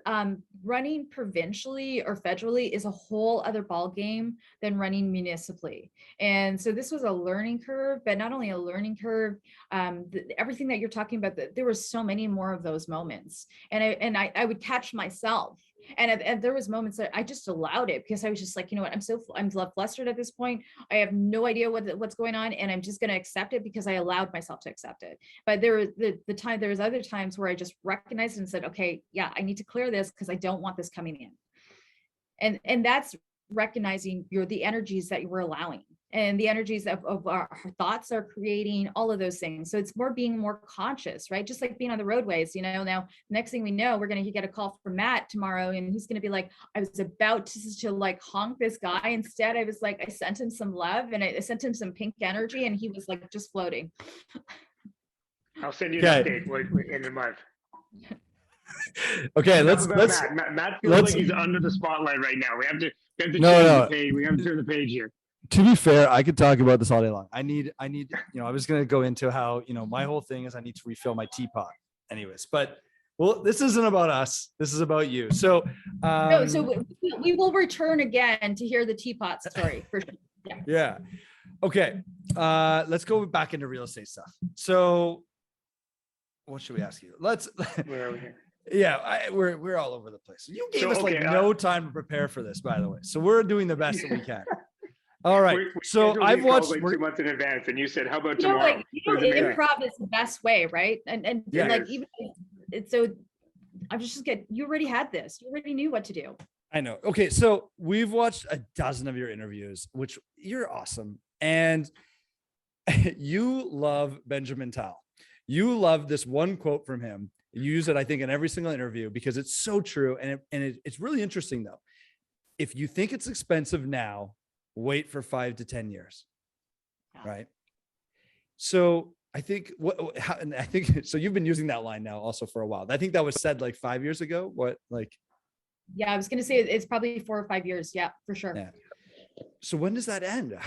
running provincially or federally is a whole other ball game than running municipally. And so this was a learning curve, but not only a learning curve, everything that you're talking about, there were so many more of those moments. And I would catch myself. And there was moments that I just allowed it because I was just like, you know what, I'm flustered at this point. I have no idea what's going on, and I'm just going to accept it because I allowed myself to accept it. But there was there was other times where I just recognized and said, okay, yeah, I need to clear this because I don't want this coming in. And that's recognizing the energies that you were allowing, and the energies of our thoughts are creating all of those things. So it's being more conscious, right? Just like being on the roadways, now next thing we know, we're going to get a call from Matt tomorrow, and he's going to be like, I was about to like honk this guy. Instead, I was like, I sent him some love and I sent him some pink energy, and he was like just floating. I'll send you an update in a month. Okay, let's Matt feels like he's under the spotlight right now. We have to change the page. We have to turn the page here. To be fair, I could talk about this all day long. I need, I was going to go into how, my whole thing is I need to refill my teapot anyways, but well, this isn't about us. This is about you. So, so we will return again to hear the teapot story for sure. Yeah. Okay. Let's go back into real estate stuff. So what should we ask you? Where are we here? Yeah, we're all over the place. You gave us no time to prepare for this, by the way. So we're doing the best that we can. All right. So I've watched like 2 months in advance, and you said, "How about tomorrow?" Improv is the best way, right? And like even it's so. I'm just get. You already had this. You already knew what to do. I know. Okay, so we've watched a dozen of your interviews, which you're awesome, and you love Benjamin Tal. You love this one quote from him. You use it, I think, in every single interview because it's so true, and it's really interesting though. If you think it's expensive now, wait for 5 to 10 years, right? So I think so. You've been using that line now also for a while. I think that was said like 5 years ago. Yeah, I was going to say it's probably 4 or 5 years. Yeah, for sure. Yeah. So when does that end?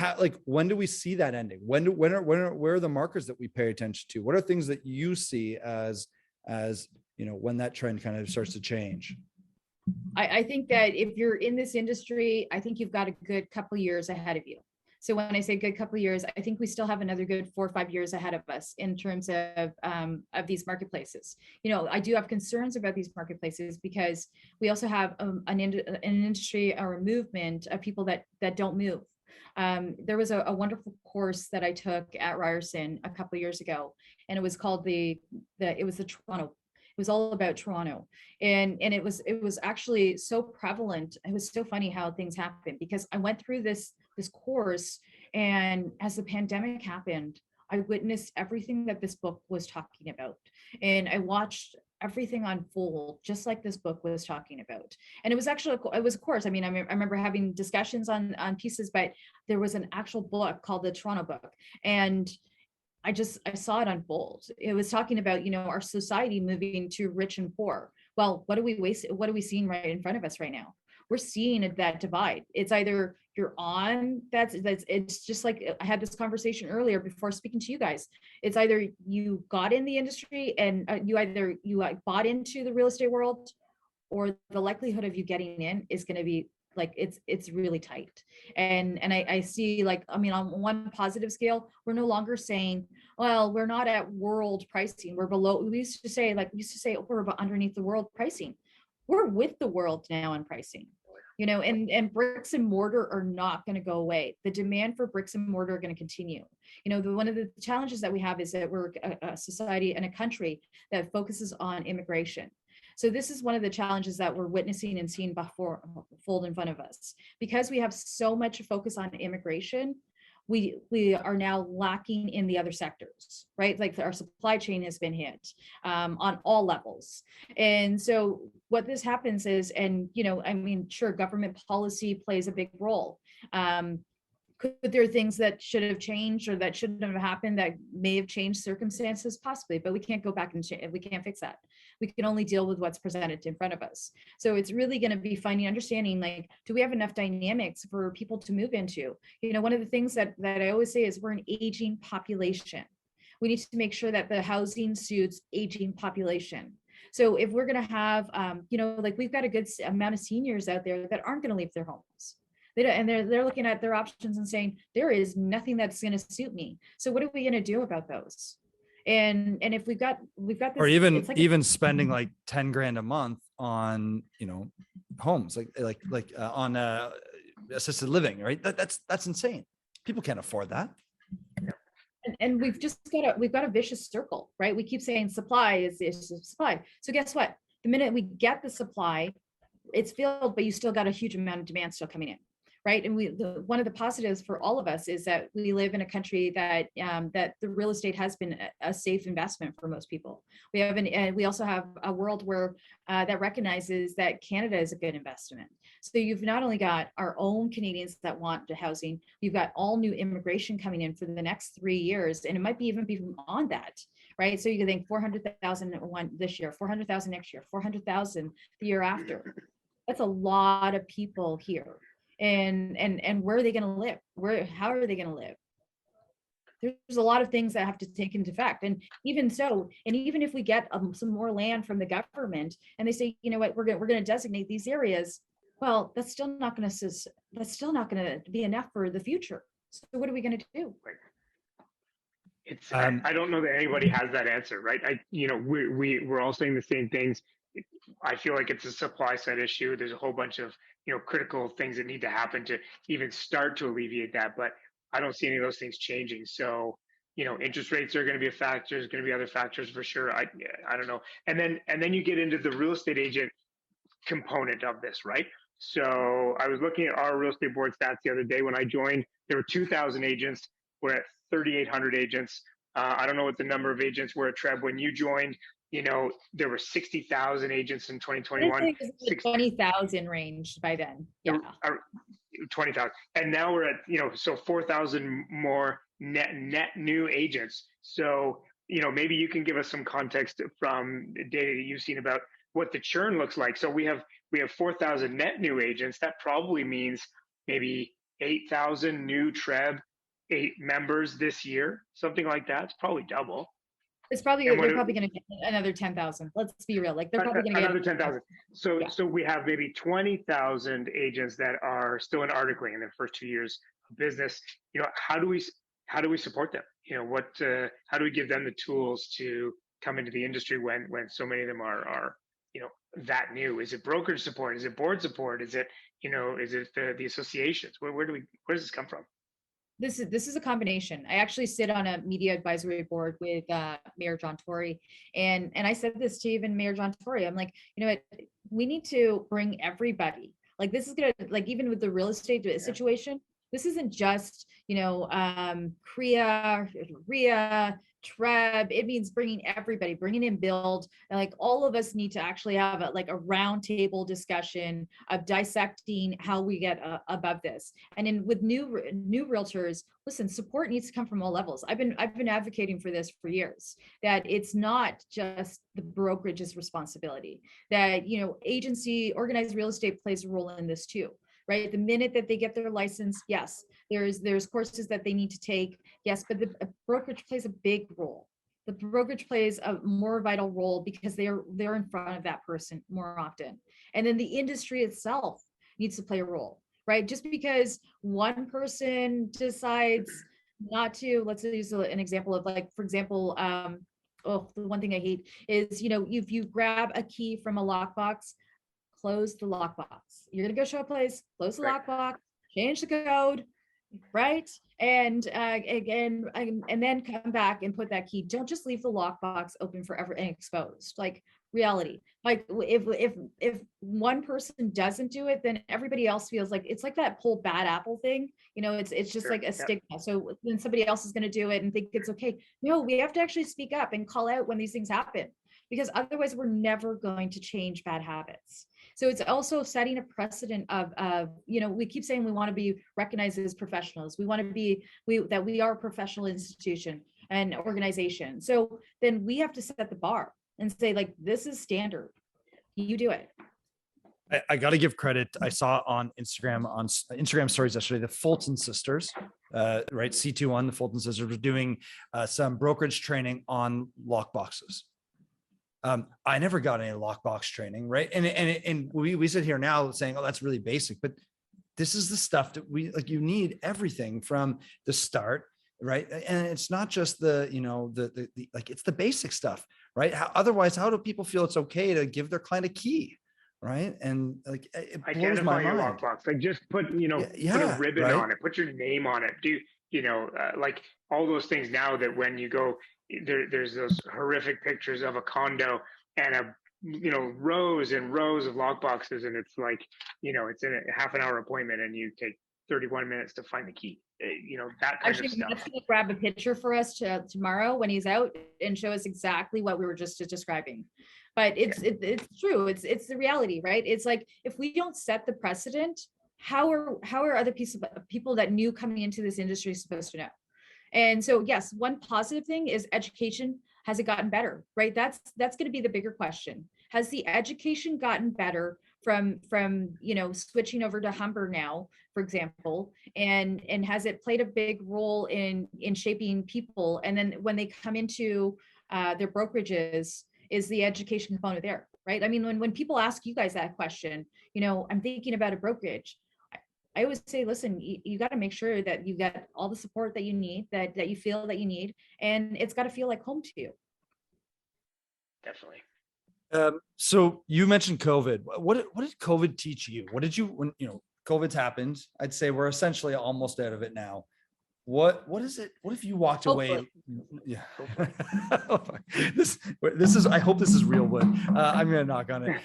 When do we see that ending? Where are the markers that we pay attention to? What are things that you see as when that trend kind of starts to change? I think that if you're in this industry, I think you've got a good couple of years ahead of you. So when I say good couple of years, I think we still have another good 4 or 5 years ahead of us in terms of these marketplaces. I do have concerns about these marketplaces because we also have an industry or a movement of people that don't move. There was a wonderful course that I took at Ryerson a couple of years ago, and it was called the Toronto. It was all about Toronto, and it was actually so prevalent. It was so funny how things happened because I went through this course, and as the pandemic happened, I witnessed everything that this book was talking about, and I watched everything unfold just like this book was talking about. And it was a course. I mean, I remember having discussions on pieces, but there was an actual book called the Toronto book, and I saw it unfold. It was talking about, our society moving to rich and poor. Well, what are we seeing right in front of us right now? We're seeing that divide. It's either you're on, it's just like I had this conversation earlier before speaking to you guys. It's either you got in the industry and you bought into the real estate world, or the likelihood of you getting in is going to be like it's really tight. And I see, on one positive scale, we're no longer saying, well, we're not at world pricing, we're below. We used to say we're underneath the world pricing. We're with the world now on pricing, and bricks and mortar are not going to go away. The demand for bricks and mortar are going to continue. One of the challenges that we have is that we're a society and a country that focuses on immigration. So this is one of the challenges that we're witnessing and seeing fold in front of us. Because we have so much focus on immigration, we are now lacking in the other sectors, right? Like our supply chain has been hit on all levels. And so what this happens is, and, I mean, sure, government policy plays a big role. Could there things that should have changed or that shouldn't have happened that may have changed circumstances? Possibly, but we can't go back and we can't fix that. We can only deal with what's presented in front of us. So it's really going to be understanding, like, do we have enough dynamics for people to move into? One of the things that I always say is we're an aging population. We need to make sure that the housing suits aging population. So if we're going to have, like, we've got a good amount of seniors out there that aren't going to leave their homes. They're looking at their options and saying, there is nothing that's going to suit me. So what are we going to do about those? And if we've got this, or even spending like 10 grand a month on, homes, like on assisted living, right? That's insane. People can't afford that. And we've got a vicious circle, right? We keep saying supply is supply. So guess what? The minute we get the supply, it's filled, but you still got a huge amount of demand still coming in. Right. And one of the positives for all of us is that we live in a country that that the real estate has been a safe investment for most people. We also have a world where that recognizes that Canada is a good investment. So you've not only got our own Canadians that want the housing, you've got all new immigration coming in for the next 3 years, and it might be even beyond that. Right. So you can think 400,000 this year, 400,000 next year, 400,000 the year after. That's a lot of people here. And where are they going to live? How are they going to live? There's a lot of things that have to take into effect. And even so, and even if we get some more land from the government and they say, you know what, we're going to designate these areas, well, that's still not going to be enough for the future. So what are we going to do? I don't know that anybody has that answer, right? We're all saying the same things. I feel like it's a supply side issue. There's a whole bunch of, critical things that need to happen to even start to alleviate that. But I don't see any of those things changing. So, interest rates are going to be a factor. There's going to be other factors for sure. I don't know. And then you get into the real estate agent component of this, right? So I was looking at our real estate board stats the other day. When I joined, there were 2,000 agents. We're at 3,800 agents. I don't know what the number of agents were at Treb when you joined. There were 60,000 agents in 2021. It was like 20,000 range by then. Yeah. 20,000. And now we're at, so 4,000 more net new agents. So, maybe you can give us some context from the data that you've seen about what the churn looks like. So we have 4,000 net new agents. That probably means maybe 8,000 new Treb members this year, something like that. It's probably double. They're probably going to get another 10,000. Let's be real. Like they're probably going to get another 10,000. So we have maybe 20,000 agents that are still in articling in their first 2 years of business. How do we support them? How do we give them the tools to come into the industry when so many of them are that new? Is it brokerage support? Is it board support? Is it the associations? Where does this come from? This is a combination. I actually sit on a media advisory board with Mayor John Tory, and I said this to even Mayor John Tory. I'm like, we need to bring everybody. Like this is gonna, like, even with the real estate situation, this isn't just CREA, REA, Treb. It means bringing everybody, bringing in build. And like all of us need to actually have a round table discussion of dissecting how we get above this. And with new realtors, listen, support needs to come from all levels. I've been advocating for this for years, that it's not just the brokerage's responsibility, that agency, organized real estate plays a role in this too. Right. The minute that they get their license, yes, there's courses that they need to take. Yes, but the brokerage plays a big role. The brokerage plays a more vital role because they're in front of that person more often. And then the industry itself needs to play a role, right? Just because one person decides not to, let's use an example of, like, for example, the one thing I hate is, if you grab a key from a lockbox, close the lockbox. You're going to go show a place, close the lockbox, change the code, right? And then come back and put that key. Don't just leave the lockbox open forever and exposed. Like, reality. Like if one person doesn't do it, then everybody else feels like it's like that whole bad apple thing. It's just Sure. like a Yep. stigma. So then somebody else is going to do it and think it's okay. No, we have to actually speak up and call out when these things happen, because otherwise we're never going to change bad habits. So it's also setting a precedent of we keep saying we want to be recognized as professionals. We want to be that we are a professional institution and organization. So then we have to set the bar and say, like, this is standard. You do it. I got to give credit. I saw on Instagram stories yesterday, the Fulton sisters, right? C21, the Fulton sisters were doing some brokerage training on lock boxes. I never got any lockbox training, right? And we sit here now saying, oh, that's really basic, but this is the stuff that you need everything from the start, right? And it's not just the it's the basic stuff, right? Otherwise, how do people feel it's okay to give their client a key, right? And like, it blows my mind. Your lockbox. Like, just put put a ribbon on it, put your name on it. Do like all those things now that when you go there's those horrific pictures of a condo and rows and rows of lockboxes, and it's like it's in a half an hour appointment and you take 31 minutes to find the key. That kind of stuff. Matt's gonna grab a picture for us tomorrow when he's out and show us exactly what we were just describing. But it's true. It's the reality, right? It's like, if we don't set the precedent, how are other people that new coming into this industry supposed to know? And so, yes, one positive thing is education. Has it gotten better, right? That's going to be the bigger question. Has the education gotten better from switching over to Humber now, for example, and has it played a big role in shaping people? And then when they come into their brokerages, is the education component there, right? I mean, when people ask you guys that question, I'm thinking about a brokerage. I always say, listen, you got to make sure that you get all the support that you need, that you feel that you need, and it's got to feel like home to you. Definitely. So you mentioned COVID. What did COVID teach you? What did you, when COVID's happened? I'd say we're essentially almost out of it now. What is it? What if you walked away? Yeah. This is. I hope this is real wood. I'm gonna knock on it.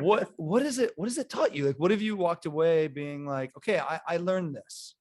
What is it? What has it taught you? Like, what have you walked away being like? Okay, I learned this.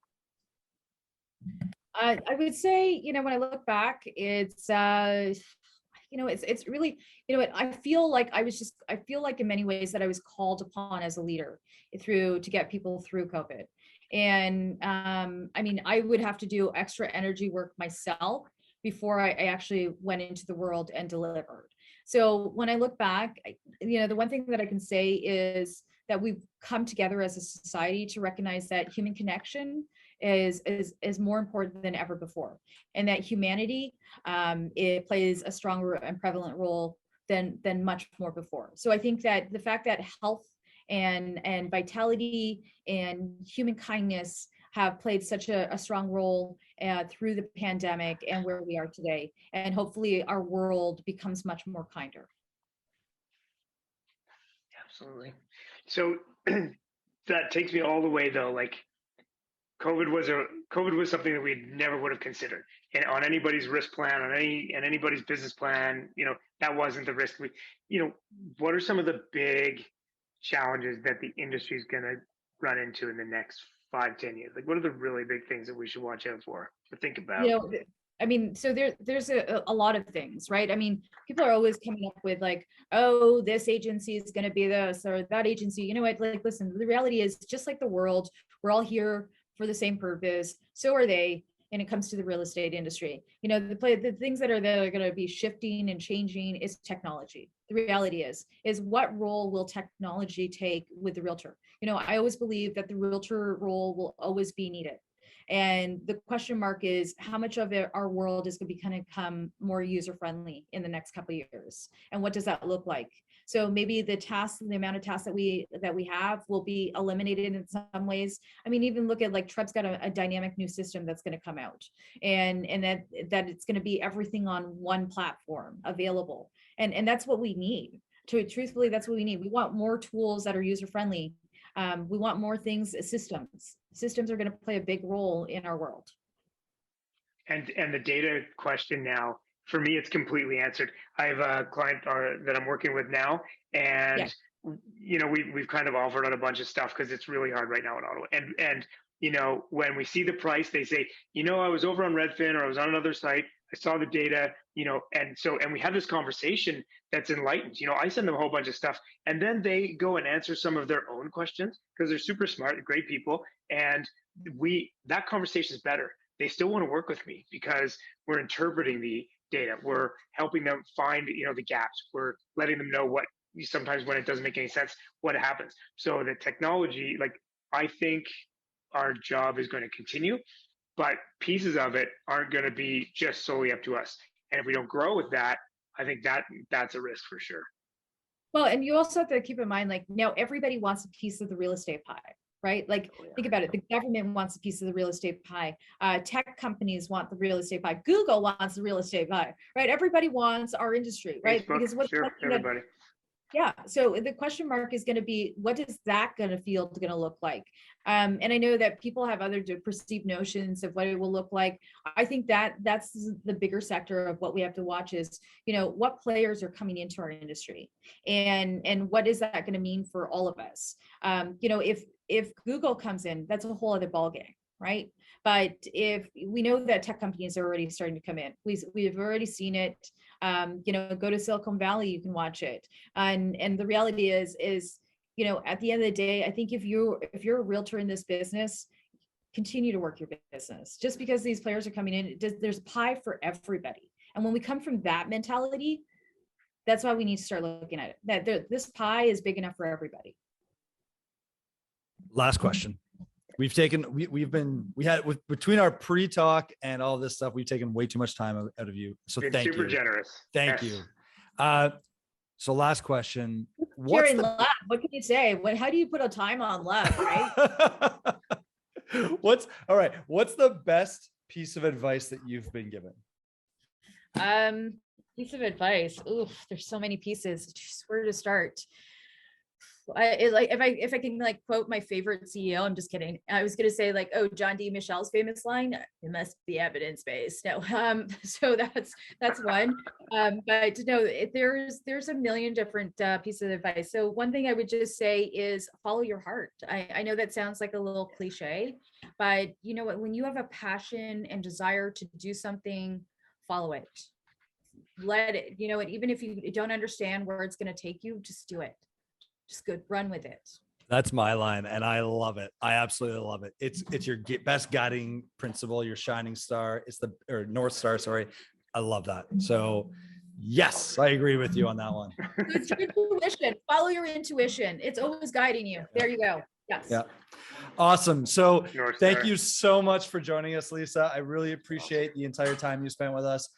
I would say, when I look back, it's it's really, I feel like in many ways that I was called upon as a leader to get people through COVID. And I mean, I would have to do extra energy work myself before I actually went into the world and delivered. So when I look back, the one thing that I can say is that we've come together as a society to recognize that human connection is more important than ever before, and that humanity it plays a stronger and prevalent role than much more before. So I think that the fact that health and vitality and human kindness have played such a strong role through the pandemic and where we are today, and hopefully our world becomes much more kinder. Absolutely. So that takes me all the way though, like COVID was something that we never would have considered, and on anybody's risk plan, on anybody's business plan, that wasn't the risk. What are some of the big challenges that the industry is going to run into in the next 5-10 years? Like, what are the really big things that we should watch out for or think about? I mean, so there's a lot of things, right? I mean, people are always coming up with like, oh, this agency is going to be this or that agency. You know what? Like, listen, the reality is, just like the world, we're all here for the same purpose. So are they. And it comes to the real estate industry. The things that are going to be shifting and changing is technology. The reality is what role will technology take with the realtor? I always believe that the realtor role will always be needed. And the question mark is, how much of our world is going to become more user friendly in the next couple of years? And what does that look like? So maybe the amount of tasks that we have will be eliminated in some ways. I mean, even look at like Treb's got a dynamic new system that's going to come out, and that it's going to be everything on one platform available. And that's what we need. Truthfully, that's what we need. We want more tools that are user friendly. We want more things. Systems are going to play a big role in our world. And the data question now For me, it's completely answered. I have a client that I'm working with now, Yeah. and we've kind of offered on a bunch of stuff because it's really hard right now in Ottawa. And when we see the price, they say, I was over on Redfin or I was on another site. I saw the data, and we have this conversation that's enlightened. I send them a whole bunch of stuff, and then they go and answer some of their own questions because they're super smart, great people, and that conversation is better. They still want to work with me because we're interpreting the data. We're helping them find, the gaps. We're letting them know what sometimes when it doesn't make any sense, what happens. So the technology, like, I think our job is going to continue, but pieces of it aren't going to be just solely up to us. And if we don't grow with that, I think that's a risk for sure. Well, and you also have to keep in mind, like, now everybody wants a piece of the real estate pie, right? Like, think about it. The government wants a piece of the real estate pie. Tech companies want the real estate pie. Google wants the real estate pie, right? Everybody wants our industry, right? Facebook, Because sure, everybody. Yeah. So the question mark is going to be, what is that going to look like? And I know that people have other perceived notions of what it will look like. I think that's the bigger sector of what we have to watch is, what players are coming into our industry, and what is that going to mean for all of us? If Google comes in, that's a whole other ballgame, right? But if we know that tech companies are already starting to come in, we've already seen it. Go to Silicon Valley, you can watch it. And the reality is, at the end of the day, I think if you're a realtor in this business, continue to work your business. Just because these players are coming in, there's pie for everybody. And when we come from that mentality, that's why we need to start looking at it. That this pie is big enough for everybody. Last question. We've had between our pre-talk and all this stuff, we've taken way too much time out of you. So thank you. Super generous. Thank you. So last question. What can you say? How do you put a time on love, right? What's the best piece of advice that you've been given? Piece of advice. Oof, there's so many pieces. Just where to start? If I can quote my favorite CEO, I'm just kidding. I was gonna say John D. Michel's famous line, "It must be evidence-based." No, so that's one. But no, there's a million different pieces of advice. So one thing I would just say is follow your heart. I know that sounds like a little cliche, but you know what? When you have a passion and desire to do something, follow it. Let it. Even if you don't understand where it's gonna take you, just do it. Just good, run with it. That's my line, and I love it. I absolutely love it. It's your best guiding principle, your shining star. Or North Star. Sorry, I love that. So, yes, I agree with you on that one. It's your intuition. Follow your intuition. It's always guiding you. There you go. Yes. Yeah. Awesome. So, thank you so much for joining us, Lisa. I really appreciate the entire time you spent with us.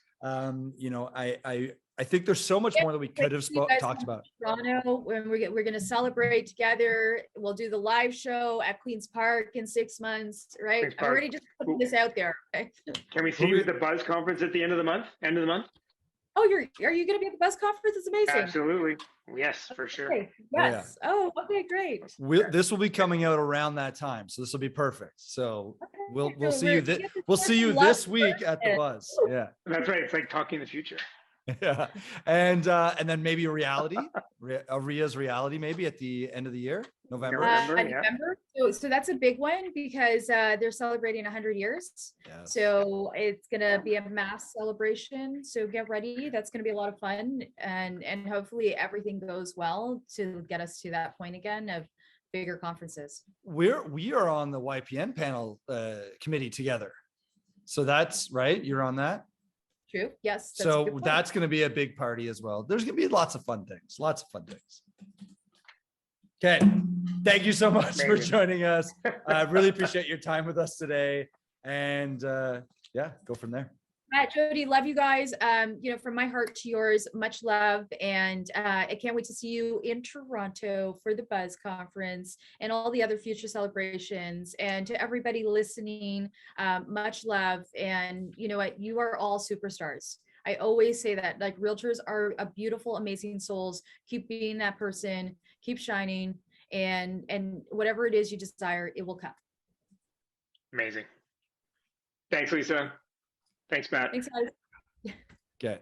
I think there's so much more that we could have talked about. Toronto, when we're going to celebrate together, we'll do the live show at Queen's Park in 6 months, right? I'm already just putting this out there. Okay? Can we see you at the Buzz conference at the end of the month? Oh, are you going to be at the Buzz conference? It's amazing. Absolutely. Yes, for sure. Okay. Yes. Oh, okay, great. This will be coming out around that time, so this will be perfect. So we'll see you. We'll see you this week at the Buzz. Yeah, that's right. It's like talking the future. Yeah, and then maybe Ria's reality maybe at the end of the year, November. November. So that's a big one because they're celebrating 100 years. Yes. So it's gonna be a mass celebration. So get ready. That's gonna be a lot of fun, and hopefully everything goes well to get us to that point again of bigger conferences. We are on the YPN panel committee together. So that's right. You're on that. True. Yes. So that's going to be a big party as well. There's going to be lots of fun things. Okay. Thank you so much for joining us. I really appreciate your time with us today. And go from there. Matt, Jody, love you guys. From my heart to yours, much love. And I can't wait to see you in Toronto for the Buzz conference and all the other future celebrations. And to everybody listening, much love. And you know what? You are all superstars. I always say that, realtors are a beautiful, amazing souls. Keep being that person, keep shining, and whatever it is you desire, it will come. Amazing. Thanks, Lisa. Thanks, Matt. Thanks, guys. Okay.